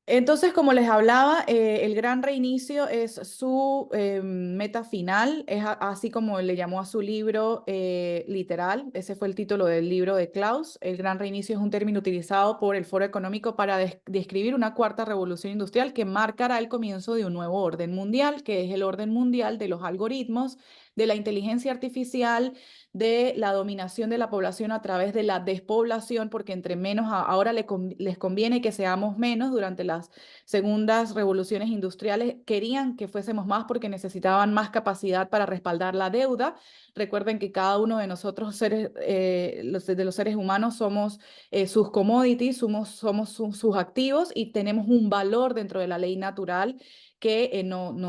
Entonces, como les hablaba, el gran reinicio es su meta final, es así como le llamó a su libro literal, ese fue el título del libro de Klaus. El gran reinicio es un término utilizado por el Foro Económico para describir una cuarta revolución industrial que marcará el comienzo de un nuevo orden mundial, que es el orden mundial de los algoritmos, de la inteligencia artificial, de la dominación de la población a través de la despoblación, porque entre menos ahora les conviene que seamos menos. Durante las segundas revoluciones industriales querían que fuésemos más porque necesitaban más capacidad para respaldar la deuda. Recuerden que cada uno de nosotros, de los seres humanos, somos sus commodities, somos sus activos y tenemos un valor dentro de la ley natural que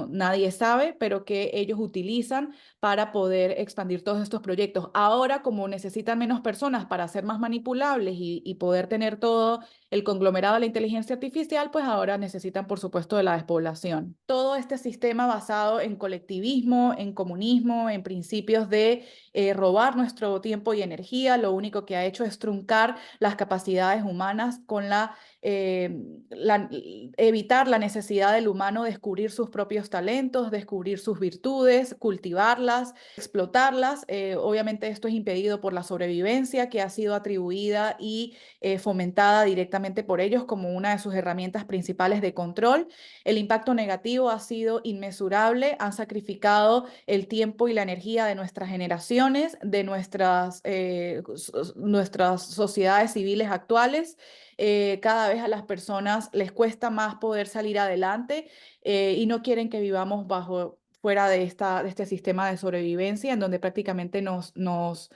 nadie sabe, pero que ellos utilizan para poder expandir todos estos proyectos. Ahora, como necesitan menos personas para ser más manipulables y poder tener todo el conglomerado de la inteligencia artificial, pues ahora necesitan, por supuesto, de la despoblación. Todo este sistema basado en colectivismo, en comunismo, en principios de robar nuestro tiempo y energía, lo único que ha hecho es truncar las capacidades humanas con evitar la necesidad del humano de descubrir sus propios talentos, descubrir sus virtudes, cultivarlas, explotarlas. Obviamente esto es impedido por la sobrevivencia que ha sido atribuida y fomentada directamente por ellos como una de sus herramientas principales de control. El impacto negativo ha sido inmesurable, han sacrificado el tiempo y la energía de nuestras generaciones, de nuestras sociedades civiles actuales. Cada vez a las personas les cuesta más poder salir adelante y no quieren que vivamos fuera de este sistema de sobrevivencia en donde prácticamente nos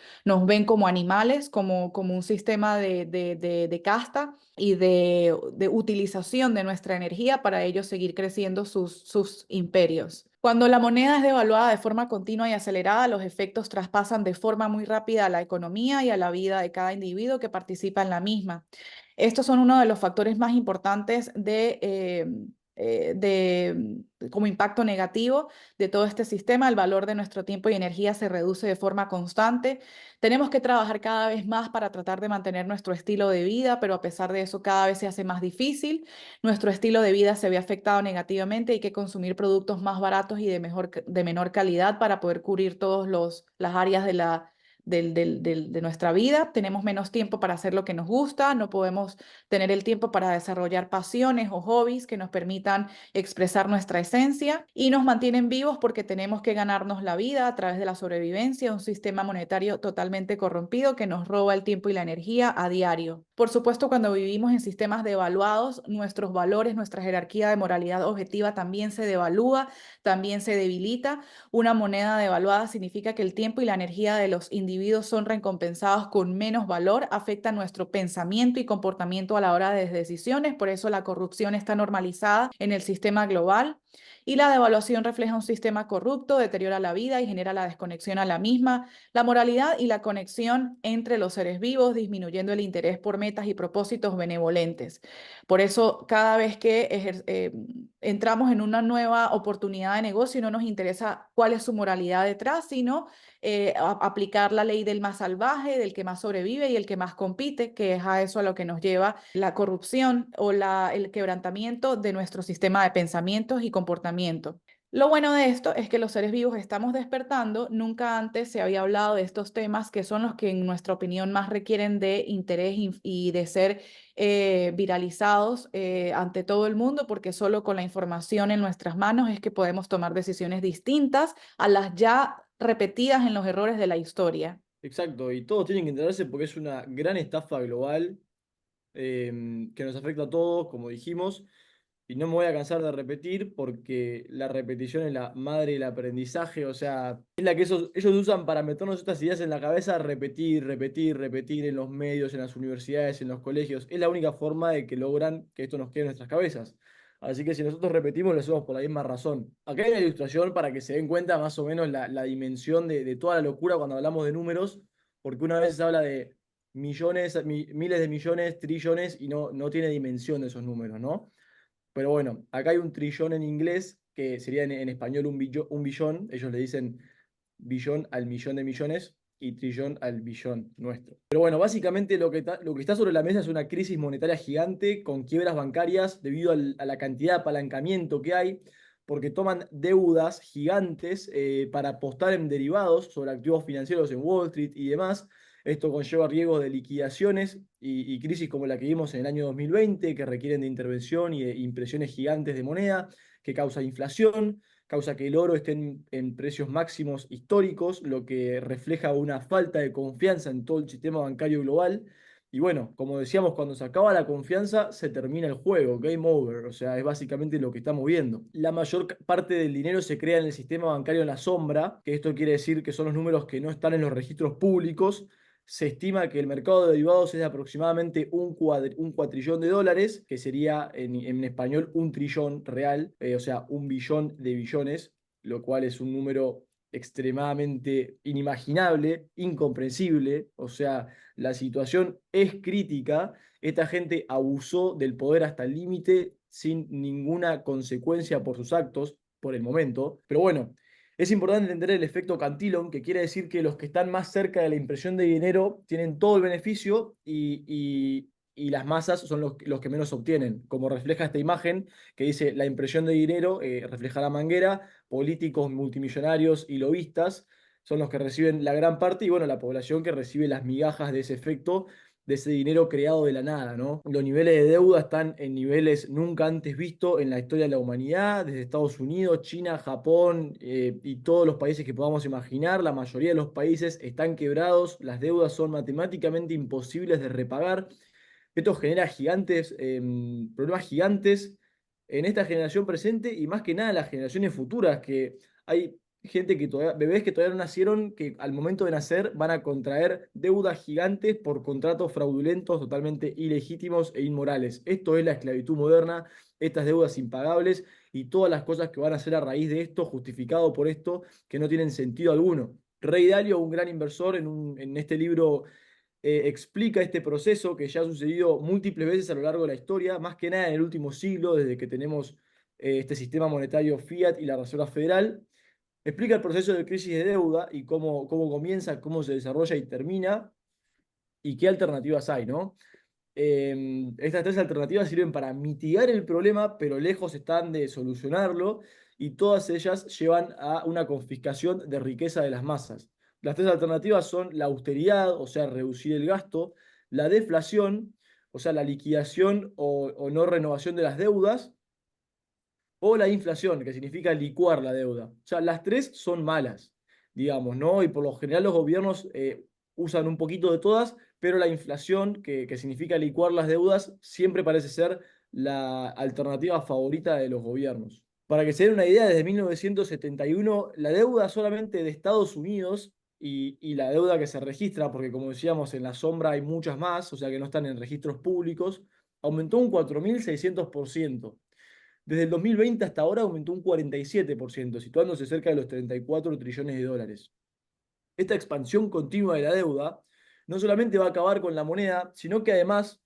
ven como animales, como un sistema de casta y de utilización de nuestra energía para ellos seguir creciendo sus imperios. Cuando la moneda es devaluada de forma continua y acelerada, los efectos traspasan de forma muy rápida a la economía y a la vida de cada individuo que participa en la misma. Estos son uno de los factores más importantes como impacto negativo de todo este sistema. El valor de nuestro tiempo y energía se reduce de forma constante. Tenemos que trabajar cada vez más para tratar de mantener nuestro estilo de vida, pero a pesar de eso cada vez se hace más difícil. Nuestro estilo de vida se ve afectado negativamente. Hay que consumir productos más baratos y de menor calidad para poder cubrir todas las áreas de nuestra vida. Tenemos menos tiempo para hacer lo que nos gusta, no podemos tener el tiempo para desarrollar pasiones o hobbies que nos permitan expresar nuestra esencia y nos mantienen vivos porque tenemos que ganarnos la vida a través de la sobrevivencia, un sistema monetario totalmente corrompido que nos roba el tiempo y la energía a diario. Por supuesto, cuando vivimos en sistemas devaluados, nuestros valores, nuestra jerarquía de moralidad objetiva también se devalúa, también se debilita. Una moneda devaluada significa que el tiempo y la energía de los individuos individuos son recompensados con menos valor, afecta nuestro pensamiento y comportamiento a la hora de decisiones. Por eso la corrupción está normalizada en el sistema global. Y la devaluación refleja un sistema corrupto, deteriora la vida y genera la desconexión a la misma, la moralidad y la conexión entre los seres vivos, disminuyendo el interés por metas y propósitos benevolentes. Por eso, cada vez que entramos en una nueva oportunidad de negocio, no nos interesa cuál es su moralidad detrás, sino aplicar la ley del más salvaje, del que más sobrevive y el que más compite, que es a eso a lo que nos lleva la corrupción o el quebrantamiento de nuestro sistema de pensamientos y comportamiento. Lo bueno de esto es que los seres vivos estamos despertando. Nunca antes se había hablado de estos temas que son los que en nuestra opinión más requieren de interés y de ser viralizados ante todo el mundo, porque solo con la información en nuestras manos es que podemos tomar decisiones distintas a las ya repetidas en los errores de la historia. Exacto, y todos tienen que enterarse porque es una gran estafa global que nos afecta a todos, como dijimos. Y no me voy a cansar de repetir porque la repetición es la madre del aprendizaje, o sea, es la que ellos usan para meternos estas ideas en la cabeza, repetir, repetir, repetir en los medios, en las universidades, en los colegios. Es la única forma de que logran que esto nos quede en nuestras cabezas. Así que si nosotros repetimos, lo hacemos por la misma razón. Acá hay una ilustración para que se den cuenta más o menos la dimensión de toda la locura cuando hablamos de números, porque una vez se habla de millones, miles de millones, trillones, y no tiene dimensión de esos números, ¿no? Pero bueno, acá hay un trillón en inglés, que sería en español un billón. Ellos le dicen billón al millón de millones y trillón al billón nuestro. Pero bueno, básicamente lo que está sobre la mesa es una crisis monetaria gigante con quiebras bancarias debido a la cantidad de apalancamiento que hay, porque toman deudas gigantes para apostar en derivados sobre activos financieros en Wall Street y demás. Esto conlleva riesgos de liquidaciones y crisis como la que vimos en el año 2020, que requieren de intervención y de impresiones gigantes de moneda, que causa inflación, causa que el oro esté en precios máximos históricos, lo que refleja una falta de confianza en todo el sistema bancario global. Y bueno, como decíamos, cuando se acaba la confianza, se termina el juego, game over, o sea, es básicamente lo que estamos viendo. La mayor parte del dinero se crea en el sistema bancario en la sombra, que esto quiere decir que son los números que no están en los registros públicos. Se estima que el mercado de derivados es de aproximadamente un cuatrillón de dólares, que sería en español un trillón real, o sea, un billón de billones, lo cual es un número extremadamente inimaginable, incomprensible. O sea, la situación es crítica. Esta gente abusó del poder hasta el límite sin ninguna consecuencia por sus actos por el momento. Pero bueno. Es importante entender el efecto Cantillon, que quiere decir que los que están más cerca de la impresión de dinero tienen todo el beneficio y las masas son los que menos obtienen, como refleja esta imagen que dice la impresión de dinero, refleja la manguera, políticos multimillonarios y lobistas son los que reciben la gran parte y bueno, la población que recibe las migajas de ese efecto de ese dinero creado de la nada, ¿no? Los niveles de deuda están en niveles nunca antes vistos en la historia de la humanidad, desde Estados Unidos, China, Japón y todos los países que podamos imaginar. La mayoría de los países están quebrados, las deudas son matemáticamente imposibles de repagar. Esto genera problemas gigantes en esta generación presente y más que nada en las generaciones futuras, que hay gente que todavía, bebés que todavía no nacieron, que al momento de nacer van a contraer deudas gigantes por contratos fraudulentos, totalmente ilegítimos e inmorales. Esto es la esclavitud moderna, estas deudas impagables y todas las cosas que van a hacer a raíz de esto, justificado por esto, que no tienen sentido alguno. Rey Dalio, un gran inversor, en este libro explica este proceso que ya ha sucedido múltiples veces a lo largo de la historia, más que nada en el último siglo, desde que tenemos este sistema monetario Fiat y la Reserva Federal. Explica el proceso de crisis de deuda y cómo comienza, cómo se desarrolla y termina y qué alternativas hay, ¿no? Estas tres alternativas sirven para mitigar el problema, pero lejos están de solucionarlo y todas ellas llevan a una confiscación de riqueza de las masas. Las tres alternativas son la austeridad, o sea, reducir el gasto, la deflación, o sea, la liquidación o no renovación de las deudas, o la inflación, que significa licuar la deuda. O sea, las tres son malas, digamos, ¿no? Y por lo general los gobiernos usan un poquito de todas, pero la inflación, que significa licuar las deudas, siempre parece ser la alternativa favorita de los gobiernos. Para que se den una idea, desde 1971 la deuda solamente de Estados Unidos y la deuda que se registra, porque como decíamos, en la sombra hay muchas más, o sea que no están en registros públicos, aumentó un 4.600%. Desde el 2020 hasta ahora aumentó un 47%, situándose cerca de los 34 trillones de dólares. Esta expansión continua de la deuda no solamente va a acabar con la moneda, sino que además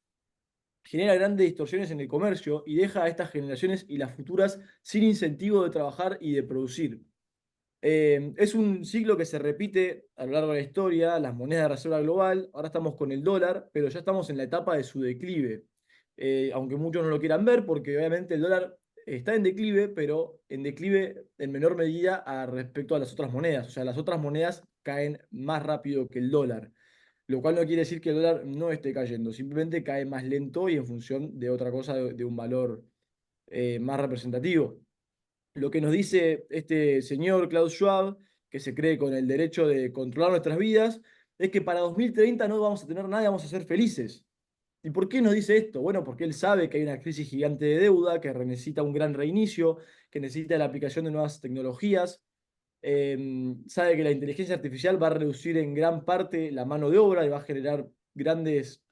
genera grandes distorsiones en el comercio y deja a estas generaciones y las futuras sin incentivo de trabajar y de producir. Es un ciclo que se repite a lo largo de la historia, las monedas de reserva global, ahora estamos con el dólar, pero ya estamos en la etapa de su declive. Aunque muchos no lo quieran ver, porque obviamente el dólar está en declive, pero en declive en menor medida respecto a las otras monedas. O sea, las otras monedas caen más rápido que el dólar, lo cual no quiere decir que el dólar no esté cayendo, simplemente cae más lento y en función de otra cosa, de un valor más representativo. Lo que nos dice este señor Klaus Schwab, que se cree con el derecho de controlar nuestras vidas, es que para 2030 no vamos a tener nada y vamos a ser felices. ¿Y por qué nos dice esto? Bueno, porque él sabe que hay una crisis gigante de deuda, que necesita un gran reinicio, que necesita la aplicación de nuevas tecnologías. Sabe que la inteligencia artificial va a reducir en gran parte la mano de obra y va a generar grandes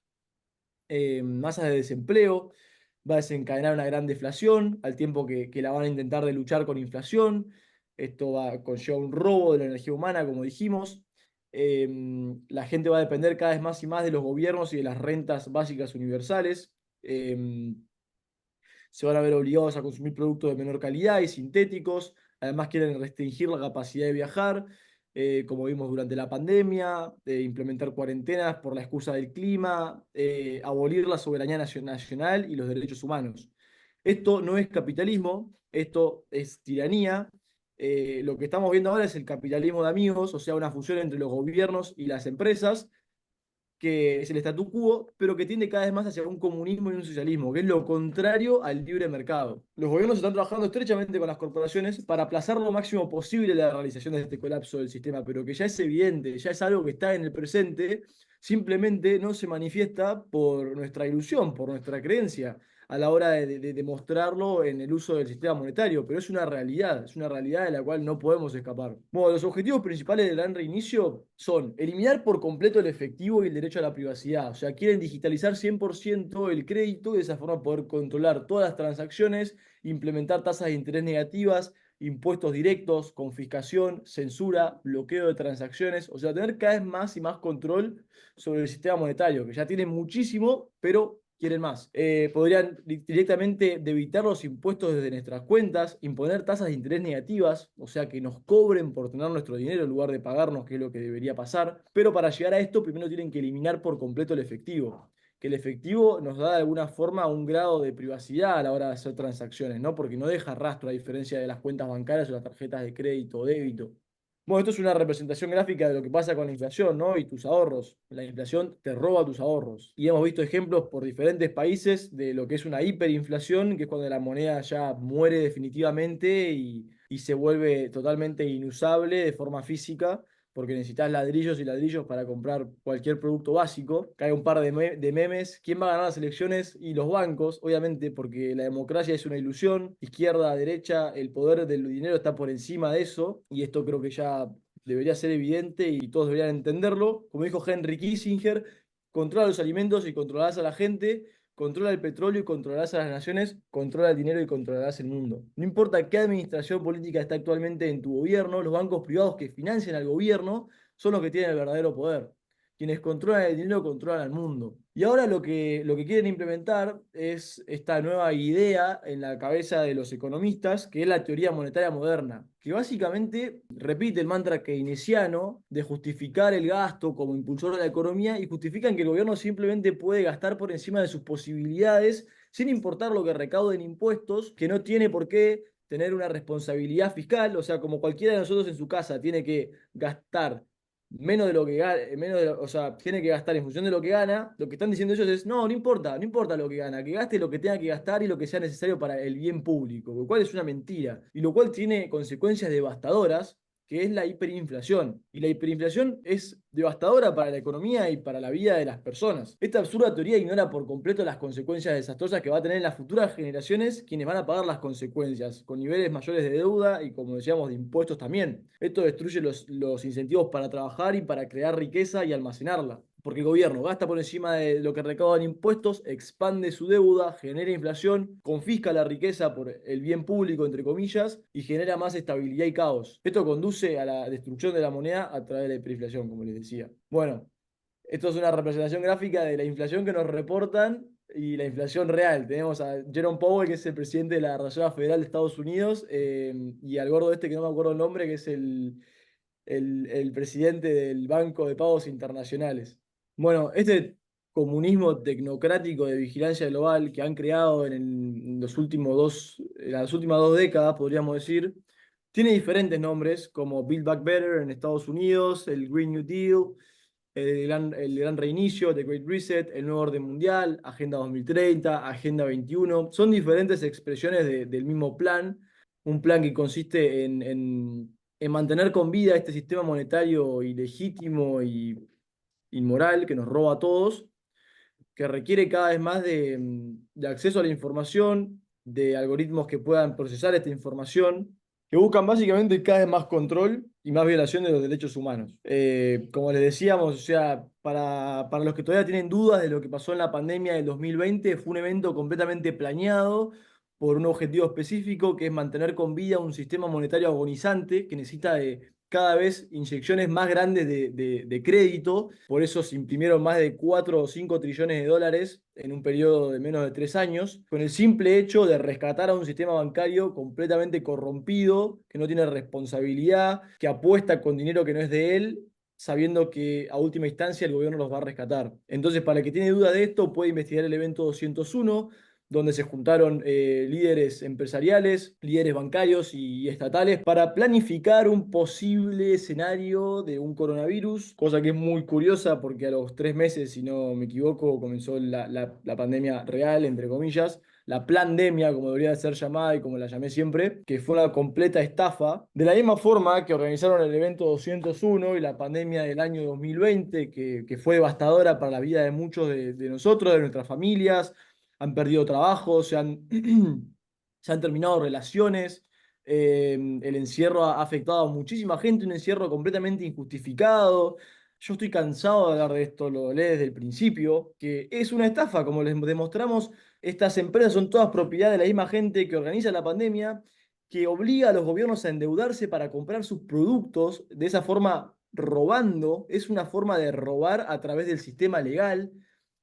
masas de desempleo, va a desencadenar una gran deflación, al tiempo que la van a intentar de luchar con inflación. Esto va a conllevar un robo de la energía humana, como dijimos. La gente va a depender cada vez más y más de los gobiernos y de las rentas básicas universales. Se van a ver obligados a consumir productos de menor calidad y sintéticos. Además, quieren restringir la capacidad de viajar, como vimos durante la pandemia, implementar cuarentenas por la excusa del clima, abolir la soberanía nacional y los derechos humanos. Esto no es capitalismo, esto es tiranía. Lo que estamos viendo ahora es el capitalismo de amigos, o sea, una fusión entre los gobiernos y las empresas que es el statu quo, pero que tiende cada vez más hacia un comunismo y un socialismo, que es lo contrario al libre mercado. Los gobiernos están trabajando estrechamente con las corporaciones para aplazar lo máximo posible la realización de este colapso del sistema, pero que ya es evidente, ya es algo que está en el presente, simplemente no se manifiesta por nuestra ilusión, por nuestra creencia a la hora de demostrarlo en el uso del sistema monetario, pero es una realidad de la cual no podemos escapar. Bueno, los objetivos principales del gran reinicio son eliminar por completo el efectivo y el derecho a la privacidad, o sea, quieren digitalizar 100% el crédito y de esa forma poder controlar todas las transacciones, implementar tasas de interés negativas, impuestos directos, confiscación, censura, bloqueo de transacciones, o sea, tener cada vez más y más control sobre el sistema monetario, que ya tiene muchísimo, pero quieren más. Podrían directamente debitar los impuestos desde nuestras cuentas, imponer tasas de interés negativas, o sea, que nos cobren por tener nuestro dinero en lugar de pagarnos, que es lo que debería pasar. Pero para llegar a esto, primero tienen que eliminar por completo el efectivo. Que el efectivo nos da de alguna forma un grado de privacidad a la hora de hacer transacciones, ¿no? Porque no deja rastro a diferencia de las cuentas bancarias o las tarjetas de crédito o débito. Bueno, esto es una representación gráfica de lo que pasa con la inflación, ¿no? Y tus ahorros. La inflación te roba tus ahorros. Y hemos visto ejemplos por diferentes países de lo que es una hiperinflación, que es cuando la moneda ya muere definitivamente y se vuelve totalmente inusable de forma física, porque necesitas ladrillos y ladrillos para comprar cualquier producto básico. Cae un par de memes. ¿Quién va a ganar las elecciones? Y los bancos, obviamente, porque la democracia es una ilusión. Izquierda, derecha, el poder del dinero está por encima de eso. Y esto creo que ya debería ser evidente y todos deberían entenderlo. Como dijo Henry Kissinger, controla los alimentos y controlarás a la gente. Controla el petróleo y controlarás a las naciones, controla el dinero y controlarás el mundo. No importa qué administración política está actualmente en tu gobierno, los bancos privados que financian al gobierno son los que tienen el verdadero poder. Quienes controlan el dinero controlan al mundo. Y ahora lo que quieren implementar es esta nueva idea en la cabeza de los economistas, que es la teoría monetaria moderna, que básicamente repite el mantra keynesiano de justificar el gasto como impulsor de la economía y justifican que el gobierno simplemente puede gastar por encima de sus posibilidades sin importar lo que recaude en impuestos, que no tiene por qué tener una responsabilidad fiscal, o sea, como cualquiera de nosotros en su casa tiene que gastar menos de lo que gana, o sea, tiene que gastar en función de lo que gana, lo que están diciendo ellos es, no, no importa, no importa lo que gana, que gaste lo que tenga que gastar y lo que sea necesario para el bien público, lo cual es una mentira, y lo cual tiene consecuencias devastadoras, que es la hiperinflación. Y la hiperinflación es devastadora para la economía y para la vida de las personas. Esta absurda teoría ignora por completo las consecuencias desastrosas que va a tener en las futuras generaciones quienes van a pagar las consecuencias, con niveles mayores de deuda y, como decíamos, de impuestos también. Esto destruye los incentivos para trabajar y para crear riqueza y almacenarla. Porque el gobierno gasta por encima de lo que recauda en impuestos, expande su deuda, genera inflación, confisca la riqueza por el bien público, entre comillas, y genera más estabilidad y caos. Esto conduce a la destrucción de la moneda a través de la hiperinflación, como les decía. Bueno, esto es una representación gráfica de la inflación que nos reportan y la inflación real. Tenemos a Jerome Powell, que es el presidente de la Reserva Federal de Estados Unidos, y al gordo este, que no me acuerdo el nombre, que es el presidente del Banco de Pagos Internacionales. Bueno, este comunismo tecnocrático de vigilancia global que han creado en las últimas 2 décadas, podríamos decir, tiene diferentes nombres, como Build Back Better en Estados Unidos, el Green New Deal, el gran reinicio, The Great Reset, el nuevo orden mundial, Agenda 2030, Agenda 21. Son diferentes expresiones del mismo plan, un plan que consiste en mantener con vida este sistema monetario ilegítimo y inmoral que nos roba a todos, que requiere cada vez más de acceso a la información, de algoritmos que puedan procesar esta información, que buscan básicamente cada vez más control y más violación de los derechos humanos. Como les decíamos, o sea, para los que todavía tienen dudas de lo que pasó en la pandemia del 2020, fue un evento completamente planeado por un objetivo específico, que es mantener con vida un sistema monetario agonizante que necesita de cada vez inyecciones más grandes de crédito. Por eso se imprimieron más de 4 o 5 trillones de dólares en un periodo de menos de 3 años, con el simple hecho de rescatar a un sistema bancario completamente corrompido, que no tiene responsabilidad, que apuesta con dinero que no es de él, sabiendo que a última instancia el gobierno los va a rescatar. Entonces, para el que tiene duda de esto, puede investigar el evento 201, donde se juntaron líderes empresariales, líderes bancarios y estatales para planificar un posible escenario de un coronavirus, cosa que es muy curiosa porque a los 3 meses, si no me equivoco, comenzó la pandemia real, entre comillas, la pandemia, como debería ser llamada y como la llamé siempre, que fue una completa estafa. De la misma forma que organizaron el evento 201 y la pandemia del año 2020, que fue devastadora para la vida de muchos de nosotros, de nuestras familias, han perdido trabajo, se han terminado relaciones. El encierro ha afectado a muchísima gente, un encierro completamente injustificado. Yo estoy cansado de hablar de esto, lo leí desde el principio, que es una estafa, como les demostramos, estas empresas son todas propiedad de la misma gente que organiza la pandemia, que obliga a los gobiernos a endeudarse para comprar sus productos, de esa forma robando, es una forma de robar a través del sistema legal,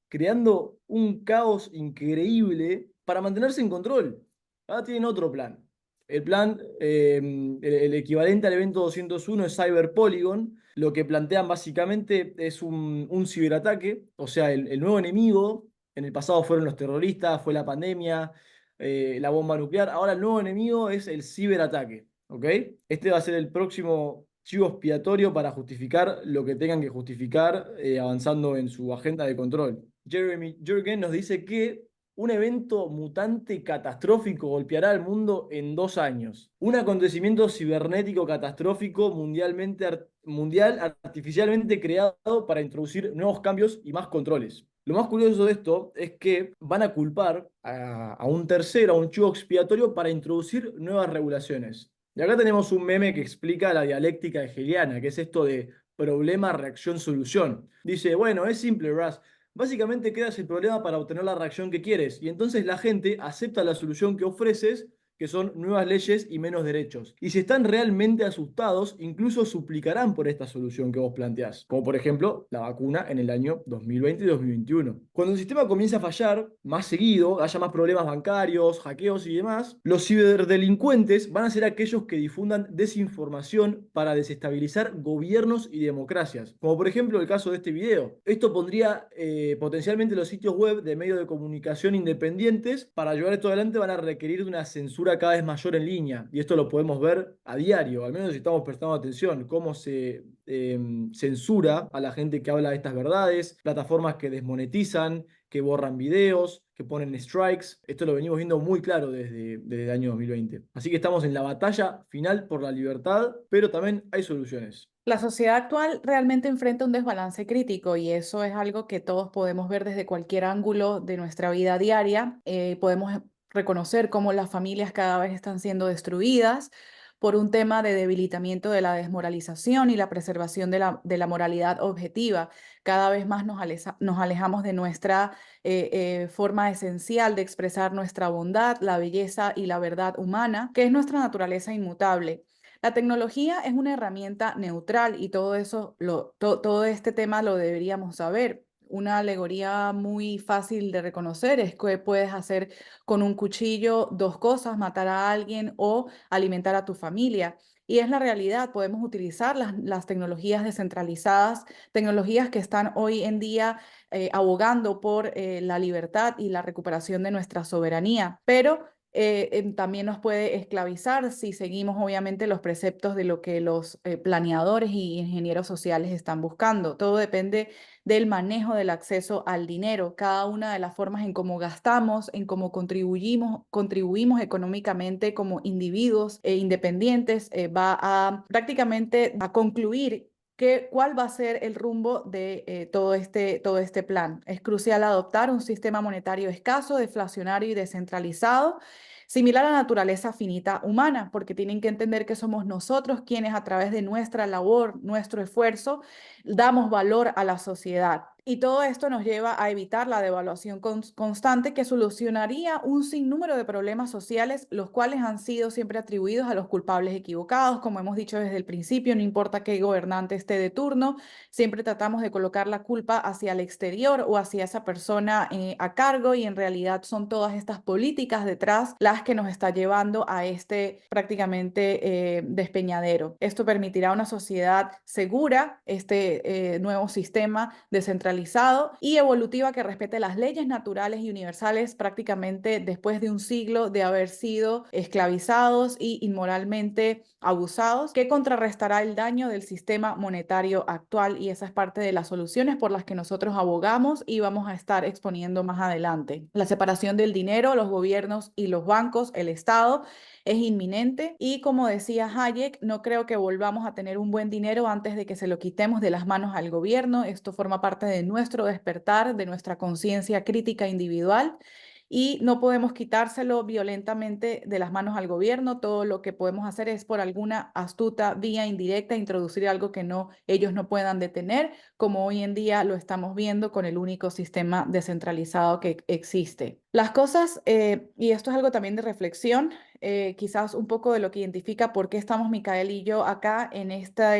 creando un caos increíble para mantenerse en control. Ahora tienen otro plan. El plan, el equivalente al evento 201 es Cyber Polygon. Lo que plantean básicamente es un ciberataque, o sea, el nuevo enemigo. En el pasado fueron los terroristas, fue la pandemia, la bomba nuclear. Ahora el nuevo enemigo es el ciberataque. ¿Ok? Este va a ser el próximo chivo expiatorio para justificar lo que tengan que justificar, avanzando en su agenda de control. Jeremy Jürgen nos dice que un evento mutante catastrófico golpeará al mundo en 2 años. Un acontecimiento cibernético catastrófico mundial artificialmente creado para introducir nuevos cambios y más controles. Lo más curioso de esto es que van a culpar a un tercero, a un chivo expiatorio, para introducir nuevas regulaciones. Y acá tenemos un meme que explica la dialéctica hegeliana, que es esto de problema, reacción, solución. Dice, bueno, es simple, Russ. Básicamente creas el problema para obtener la reacción que quieres y entonces la gente acepta la solución que ofreces, que son nuevas leyes y menos derechos. Y si están realmente asustados, incluso suplicarán por esta solución que vos planteás, como por ejemplo la vacuna en el año 2020 y 2021. Cuando el sistema comienza a fallar más seguido, haya más problemas bancarios, hackeos y demás, los ciberdelincuentes van a ser aquellos que difundan desinformación para desestabilizar gobiernos y democracias, como por ejemplo el caso de este video. Esto pondría potencialmente los sitios web de medios de comunicación independientes. Para llevar esto adelante van a requerir de una censura cada vez mayor en línea, y esto lo podemos ver a diario, al menos si estamos prestando atención, cómo se censura a la gente que habla de estas verdades, plataformas que desmonetizan, que borran videos, que ponen strikes. Esto lo venimos viendo muy claro desde el año 2020. Así que estamos en la batalla final por la libertad, pero también hay soluciones. La sociedad actual realmente enfrenta un desbalance crítico y eso es algo que todos podemos ver desde cualquier ángulo de nuestra vida diaria. Podemos reconocer cómo las familias cada vez están siendo destruidas por un tema de debilitamiento de la desmoralización y la preservación de la moralidad objetiva. Cada vez más nos alejamos de nuestra forma esencial de expresar nuestra bondad, la belleza y la verdad humana, que es nuestra naturaleza inmutable. La tecnología es una herramienta neutral y todo eso, todo este tema lo deberíamos saber. Una alegoría muy fácil de reconocer es que puedes hacer con un cuchillo dos cosas, matar a alguien o alimentar a tu familia. Y es la realidad, podemos utilizar las tecnologías descentralizadas, tecnologías que están hoy en día abogando por la libertad y la recuperación de nuestra soberanía, pero también nos puede esclavizar si seguimos obviamente los preceptos de lo que los planeadores y ingenieros sociales están buscando. Todo depende del manejo del acceso al dinero, cada una de las formas en cómo gastamos, en cómo contribuimos económicamente como individuos independientes, va a prácticamente a concluir cuál va a ser el rumbo de todo este plan. Es crucial adoptar un sistema monetario escaso, deflacionario y descentralizado, similar a la naturaleza finita humana, porque tienen que entender que somos nosotros quienes a través de nuestra labor, nuestro esfuerzo, damos valor a la sociedad. Y todo esto nos lleva a evitar la devaluación constante que solucionaría un sinnúmero de problemas sociales, los cuales han sido siempre atribuidos a los culpables equivocados. Como hemos dicho desde el principio, no importa qué gobernante esté de turno, siempre tratamos de colocar la culpa hacia el exterior o hacia esa persona a cargo y en realidad son todas estas políticas detrás las que nos está llevando a este prácticamente despeñadero. Esto permitirá una sociedad segura, este nuevo sistema descentralizado y evolutiva que respete las leyes naturales y universales prácticamente después de un siglo de haber sido esclavizados y inmoralmente abusados, que contrarrestará el daño del sistema monetario actual y esa es parte de las soluciones por las que nosotros abogamos y vamos a estar exponiendo más adelante. La separación del dinero, los gobiernos y los bancos, el Estado, es inminente y como decía Hayek, no creo que volvamos a tener un buen dinero antes de que se lo quitemos de las manos al gobierno. Esto forma parte de nuestro despertar, de nuestra conciencia crítica individual y no podemos quitárselo violentamente de las manos al gobierno. Todo lo que podemos hacer es por alguna astuta vía indirecta introducir algo que ellos no puedan detener, como hoy en día lo estamos viendo con el único sistema descentralizado que existe. Las cosas, y esto es algo también de reflexión, quizás un poco de lo que identifica por qué estamos Micael y yo acá en esta,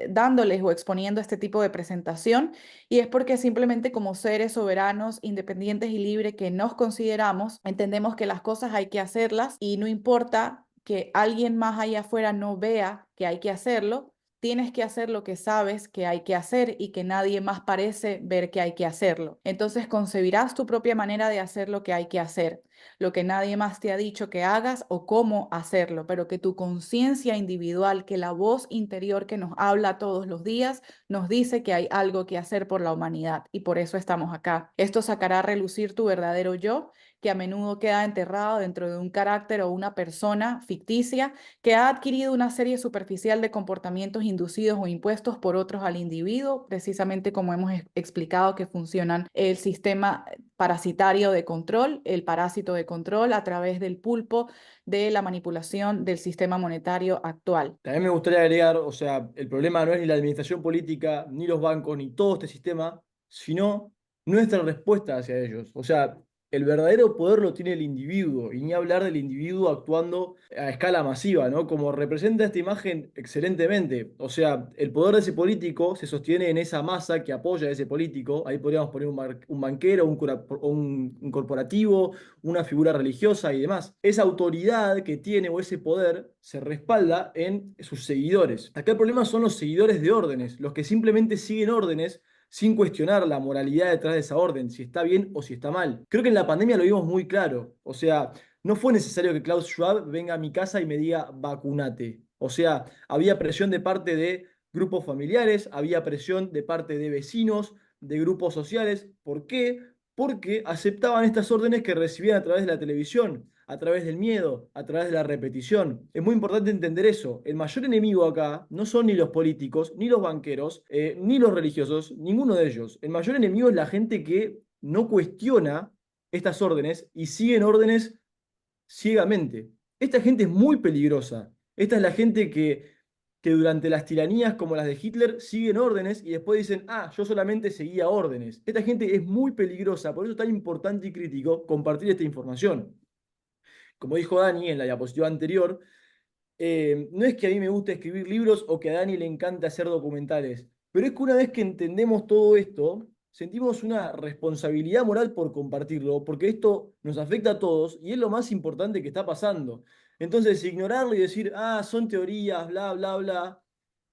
dándoles o exponiendo este tipo de presentación, y es porque simplemente como seres soberanos, independientes y libres que nos consideramos, entendemos que las cosas hay que hacerlas y no importa que alguien más allá afuera no vea que hay que hacerlo, tienes que hacer lo que sabes que hay que hacer y que nadie más parece ver que hay que hacerlo. Entonces concebirás tu propia manera de hacer lo que hay que hacer, lo que nadie más te ha dicho que hagas o cómo hacerlo, pero que tu conciencia individual, que la voz interior que nos habla todos los días, nos dice que hay algo que hacer por la humanidad y por eso estamos acá. Esto sacará a relucir tu verdadero yo, que a menudo queda enterrado dentro de un carácter o una persona ficticia que ha adquirido una serie superficial de comportamientos inducidos o impuestos por otros al individuo, precisamente como hemos explicado que funcionan el sistema parasitario de control, el parásito de control a través del pulpo de la manipulación del sistema monetario actual. También me gustaría agregar, o sea, el problema no es ni la administración política, ni los bancos, ni todo este sistema, sino nuestra respuesta hacia ellos. O sea, el verdadero poder lo tiene el individuo, y ni hablar del individuo actuando a escala masiva, ¿no? Como representa esta imagen excelentemente. O sea, el poder de ese político se sostiene en esa masa que apoya a ese político. Ahí podríamos poner un banquero, un corporativo, una figura religiosa y demás. Esa autoridad que tiene o ese poder se respalda en sus seguidores. Acá el problema son los seguidores de órdenes, los que simplemente siguen órdenes sin cuestionar la moralidad detrás de esa orden, si está bien o si está mal. Creo que en la pandemia lo vimos muy claro. O sea, no fue necesario que Klaus Schwab venga a mi casa y me diga vacunate. O sea, había presión de parte de grupos familiares, había presión de parte de vecinos, de grupos sociales. ¿Por qué? porque aceptaban estas órdenes que recibían a través de la televisión, a través del miedo, a través de la repetición. Es muy importante entender eso. El mayor enemigo acá no son ni los políticos, ni los banqueros, ni los religiosos, ninguno de ellos. El mayor enemigo es la gente que no cuestiona estas órdenes y siguen órdenes ciegamente. Esta gente es muy peligrosa. Esta es la gente que durante las tiranías como las de Hitler siguen órdenes y después dicen, ah, yo solamente seguía órdenes. Esta gente es muy peligrosa, por eso es tan importante y crítico compartir esta información. Como dijo Dani en la diapositiva anterior, no es que a mí me guste escribir libros o que a Dani le encanta hacer documentales, pero es que una vez que entendemos todo esto, sentimos una responsabilidad moral por compartirlo, porque esto nos afecta a todos y es lo más importante que está pasando. Entonces, ignorarlo y decir, ah, son teorías, bla, bla, bla,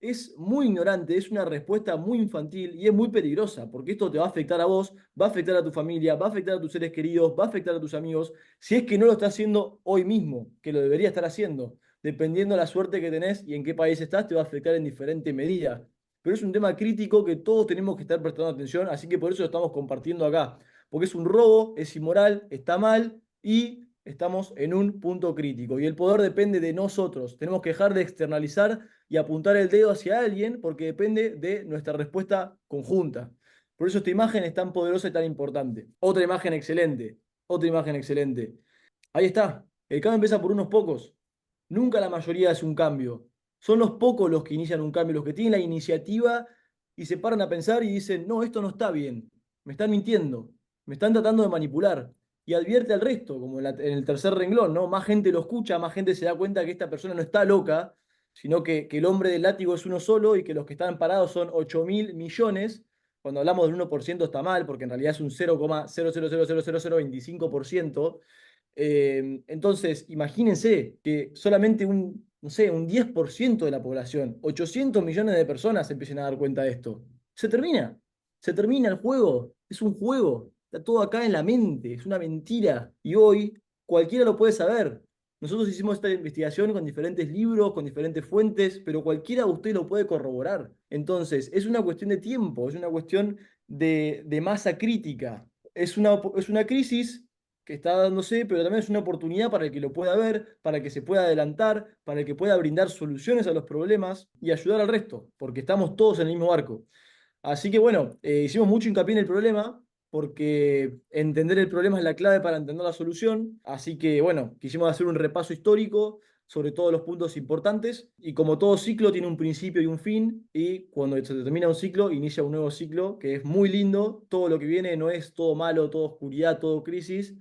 es muy ignorante, es una respuesta muy infantil y es muy peligrosa, porque esto te va a afectar a vos, va a afectar a tu familia, va a afectar a tus seres queridos, va a afectar a tus amigos, si es que no lo está haciendo hoy mismo, que lo debería estar haciendo. Dependiendo de la suerte que tenés y en qué país estás, te va a afectar en diferente medida. Pero es un tema crítico que todos tenemos que estar prestando atención, así que por eso lo estamos compartiendo acá. Porque es un robo, es inmoral, está mal y estamos en un punto crítico. Y el poder depende de nosotros. Tenemos que dejar de externalizar y apuntar el dedo hacia alguien porque depende de nuestra respuesta conjunta. Por eso esta imagen es tan poderosa y tan importante. Otra imagen excelente. Otra imagen excelente. Ahí está. El cambio empieza por unos pocos. Nunca la mayoría hace un cambio. Son los pocos los que inician un cambio, los que tienen la iniciativa y se paran a pensar y dicen, no, esto no está bien, me están mintiendo, me están tratando de manipular. Y advierte al resto, como en el tercer renglón, ¿no? Más gente lo escucha, más gente se da cuenta que esta persona no está loca, sino que el hombre del látigo es uno solo y que los que están parados son 8.000 millones. Cuando hablamos del 1% está mal, porque en realidad es un 0,00000025%. Entonces, imagínense que solamente un, no sé, un 10% de la población, 800 millones de personas se empiecen a dar cuenta de esto. Se termina el juego, es un juego, está todo acá en la mente, es una mentira. Y hoy cualquiera lo puede saber. Nosotros hicimos esta investigación con diferentes libros, con diferentes fuentes, pero cualquiera de ustedes lo puede corroborar. Entonces, es una cuestión de tiempo, es una cuestión de masa crítica. Es una crisis que está dándose, pero también es una oportunidad para el que lo pueda ver, para el que se pueda adelantar, para el que pueda brindar soluciones a los problemas y ayudar al resto, porque estamos todos en el mismo barco. Así que bueno, hicimos mucho hincapié en el problema, porque entender el problema es la clave para entender la solución. Así que bueno, quisimos hacer un repaso histórico sobre todos los puntos importantes. Y como todo ciclo tiene un principio y un fin, y cuando se termina un ciclo, inicia un nuevo ciclo, que es muy lindo. Todo lo que viene no es todo malo, todo oscuridad, todo crisis.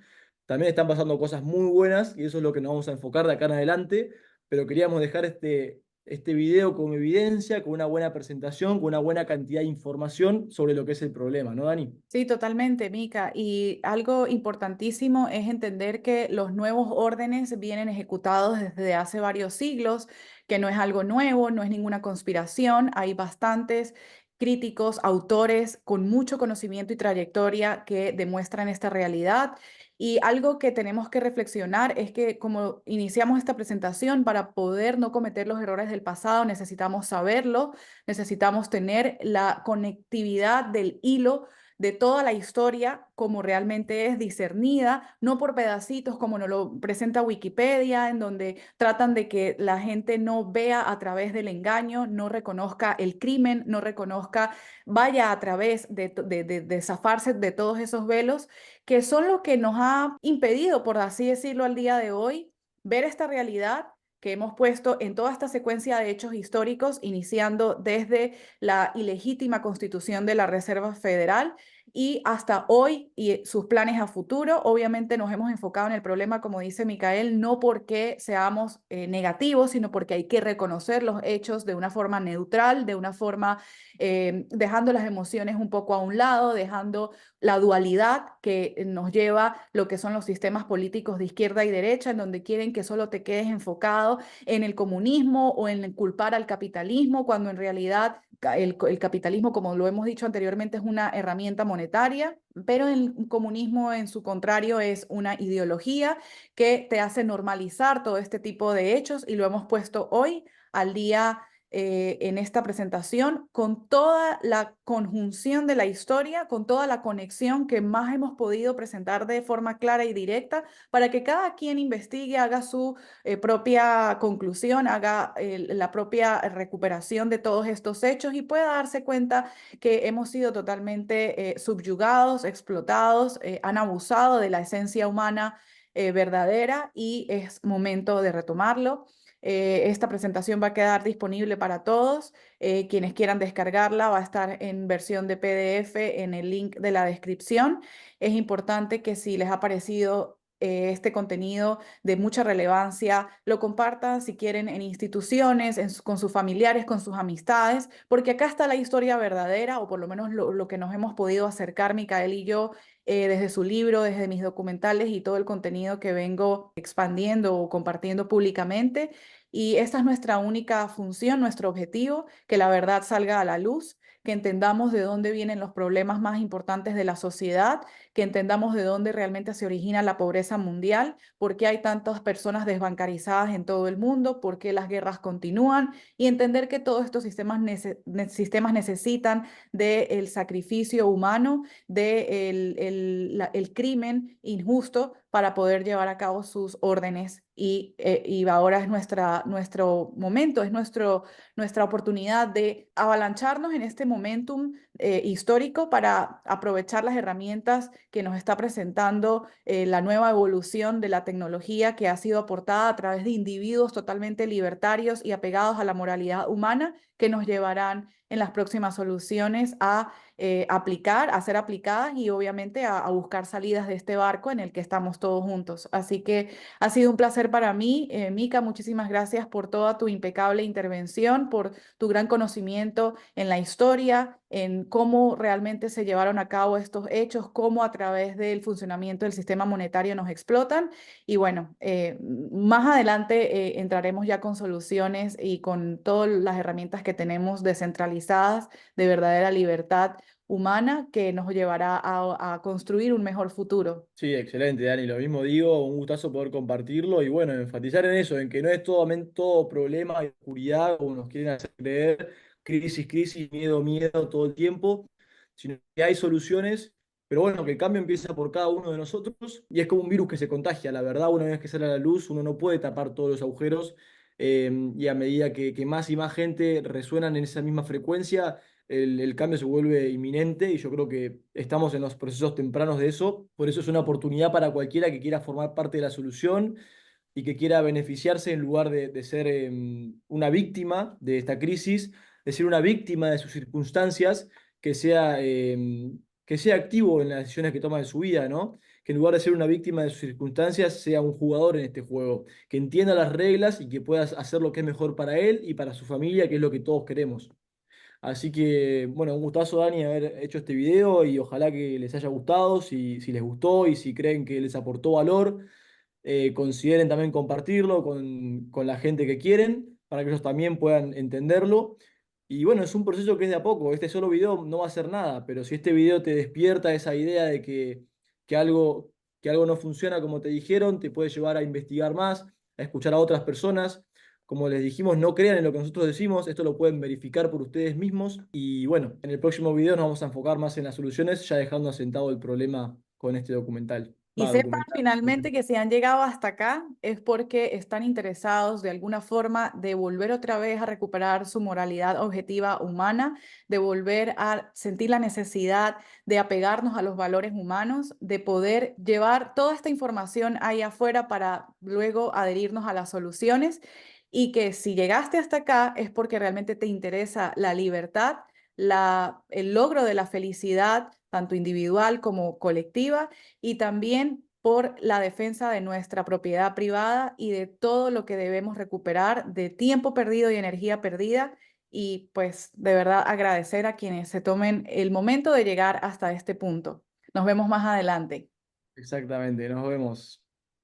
También están pasando cosas muy buenas, y eso es lo que nos vamos a enfocar de acá en adelante. Pero queríamos dejar este video con evidencia, con una buena presentación, con una buena cantidad de información sobre lo que es el problema, ¿no, Dani? Sí, totalmente, Mica. Y algo importantísimo es entender que los nuevos órdenes vienen ejecutados desde hace varios siglos, que no es algo nuevo, no es ninguna conspiración. Hay bastantes críticos, autores con mucho conocimiento y trayectoria que demuestran esta realidad. Y algo que tenemos que reflexionar es que como iniciamos esta presentación, para poder no cometer los errores del pasado, necesitamos saberlo, necesitamos tener la conectividad del hilo de toda la historia como realmente es discernida, no por pedacitos como nos lo presenta Wikipedia, en donde tratan de que la gente no vea a través del engaño, no reconozca el crimen, no reconozca, vaya a través de zafarse de todos esos velos, que son lo que nos ha impedido, por así decirlo, al día de hoy, ver esta realidad que hemos puesto en toda esta secuencia de hechos históricos, iniciando desde la ilegítima constitución de la Reserva Federal y hasta hoy y sus planes a futuro. Obviamente nos hemos enfocado en el problema, como dice Micael, no porque seamos negativos, sino porque hay que reconocer los hechos de una forma neutral, de una forma dejando las emociones un poco a un lado, dejando la dualidad que nos lleva lo que son los sistemas políticos de izquierda y derecha, en donde quieren que solo te quedes enfocado en el comunismo o en culpar al capitalismo, cuando en realidad el capitalismo, como lo hemos dicho anteriormente, es una herramienta monetaria, pero el comunismo, en su contrario, es una ideología que te hace normalizar todo este tipo de hechos y lo hemos puesto hoy al día en esta presentación con toda la conjunción de la historia, con toda la conexión que más hemos podido presentar de forma clara y directa para que cada quien investigue, haga su propia conclusión, haga la propia recuperación de todos estos hechos y pueda darse cuenta que hemos sido totalmente subyugados, explotados, han abusado de la esencia humana verdadera y es momento de retomarlo. Esta presentación va a quedar disponible para todos. Quienes quieran descargarla va a estar en versión de PDF en el link de la descripción. Es importante que si les ha parecido este contenido de mucha relevancia, lo compartan si quieren en instituciones, con sus familiares, con sus amistades, porque acá está la historia verdadera, o por lo menos lo que nos hemos podido acercar Micael y yo desde su libro, desde mis documentales y todo el contenido que vengo expandiendo o compartiendo públicamente. Y esta es nuestra única función, nuestro objetivo, que la verdad salga a la luz, que entendamos de dónde vienen los problemas más importantes de la sociedad, que entendamos de dónde realmente se origina la pobreza mundial, por qué hay tantas personas desbancarizadas en todo el mundo, por qué las guerras continúan y entender que todos estos sistemas necesitan del sacrificio humano, del crimen injusto para poder llevar a cabo sus órdenes y ahora es nuestro momento, es nuestra oportunidad de avalancharnos en este momentum histórico para aprovechar las herramientas que nos está presentando la nueva evolución de la tecnología que ha sido aportada a través de individuos totalmente libertarios y apegados a la moralidad humana que nos llevarán en las próximas soluciones a aplicar, a ser aplicadas y obviamente a buscar salidas de este barco en el que estamos todos juntos. Así que ha sido un placer para mí. Mica, muchísimas gracias por toda tu impecable intervención, por tu gran conocimiento en la historia, en cómo realmente se llevaron a cabo estos hechos, cómo a través del funcionamiento del sistema monetario nos explotan. Y bueno, más adelante entraremos ya con soluciones y con todas las herramientas que tenemos descentralizadas de verdadera libertad humana que nos llevará a construir un mejor futuro. Sí, excelente, Dani. Lo mismo digo, un gustazo poder compartirlo y bueno, enfatizar en eso, en que no es todo problema y oscuridad como nos quieren hacer creer, crisis, crisis, miedo, miedo todo el tiempo, sino que hay soluciones, pero bueno, que el cambio empieza por cada uno de nosotros y es como un virus que se contagia. La verdad, una vez que sale a la luz, uno no puede tapar todos los agujeros y a medida que más y más gente resuenan en esa misma frecuencia el cambio se vuelve inminente y yo creo que estamos en los procesos tempranos de eso. Por eso es una oportunidad para cualquiera que quiera formar parte de la solución y que quiera beneficiarse en lugar de ser una víctima de esta crisis, de ser una víctima de sus circunstancias, que sea activo en las decisiones que toma en su vida, ¿no? Que en lugar de ser una víctima de sus circunstancias, sea un jugador en este juego, que entienda las reglas y que pueda hacer lo que es mejor para él y para su familia, que es lo que todos queremos. Así que, bueno, un gustazo, Dani, haber hecho este video y ojalá que les haya gustado, si les gustó y si creen que les aportó valor, consideren también compartirlo con la gente que quieren, para que ellos también puedan entenderlo. Y bueno, es un proceso que es de a poco, este solo video no va a hacer nada, pero si este video te despierta esa idea de que algo, que algo no funciona como te dijeron, te puede llevar a investigar más, a escuchar a otras personas. Como les dijimos, no crean en lo que nosotros decimos, esto lo pueden verificar por ustedes mismos. Y bueno, en el próximo video nos vamos a enfocar más en las soluciones, ya dejando asentado el problema con este documental. Y Va, sepan documental. finalmente que si han llegado hasta acá es porque están interesados de alguna forma de volver otra vez a recuperar su moralidad objetiva humana, de volver a sentir la necesidad de apegarnos a los valores humanos, de poder llevar toda esta información ahí afuera para luego adherirnos a las soluciones y que si llegaste hasta acá es porque realmente te interesa la libertad, el logro de la felicidad, tanto individual como colectiva y también por la defensa de nuestra propiedad privada y de todo lo que debemos recuperar de tiempo perdido y energía perdida. Y pues de verdad agradecer a quienes se tomen el momento de llegar hasta este punto. Nos vemos más adelante. Exactamente, nos vemos.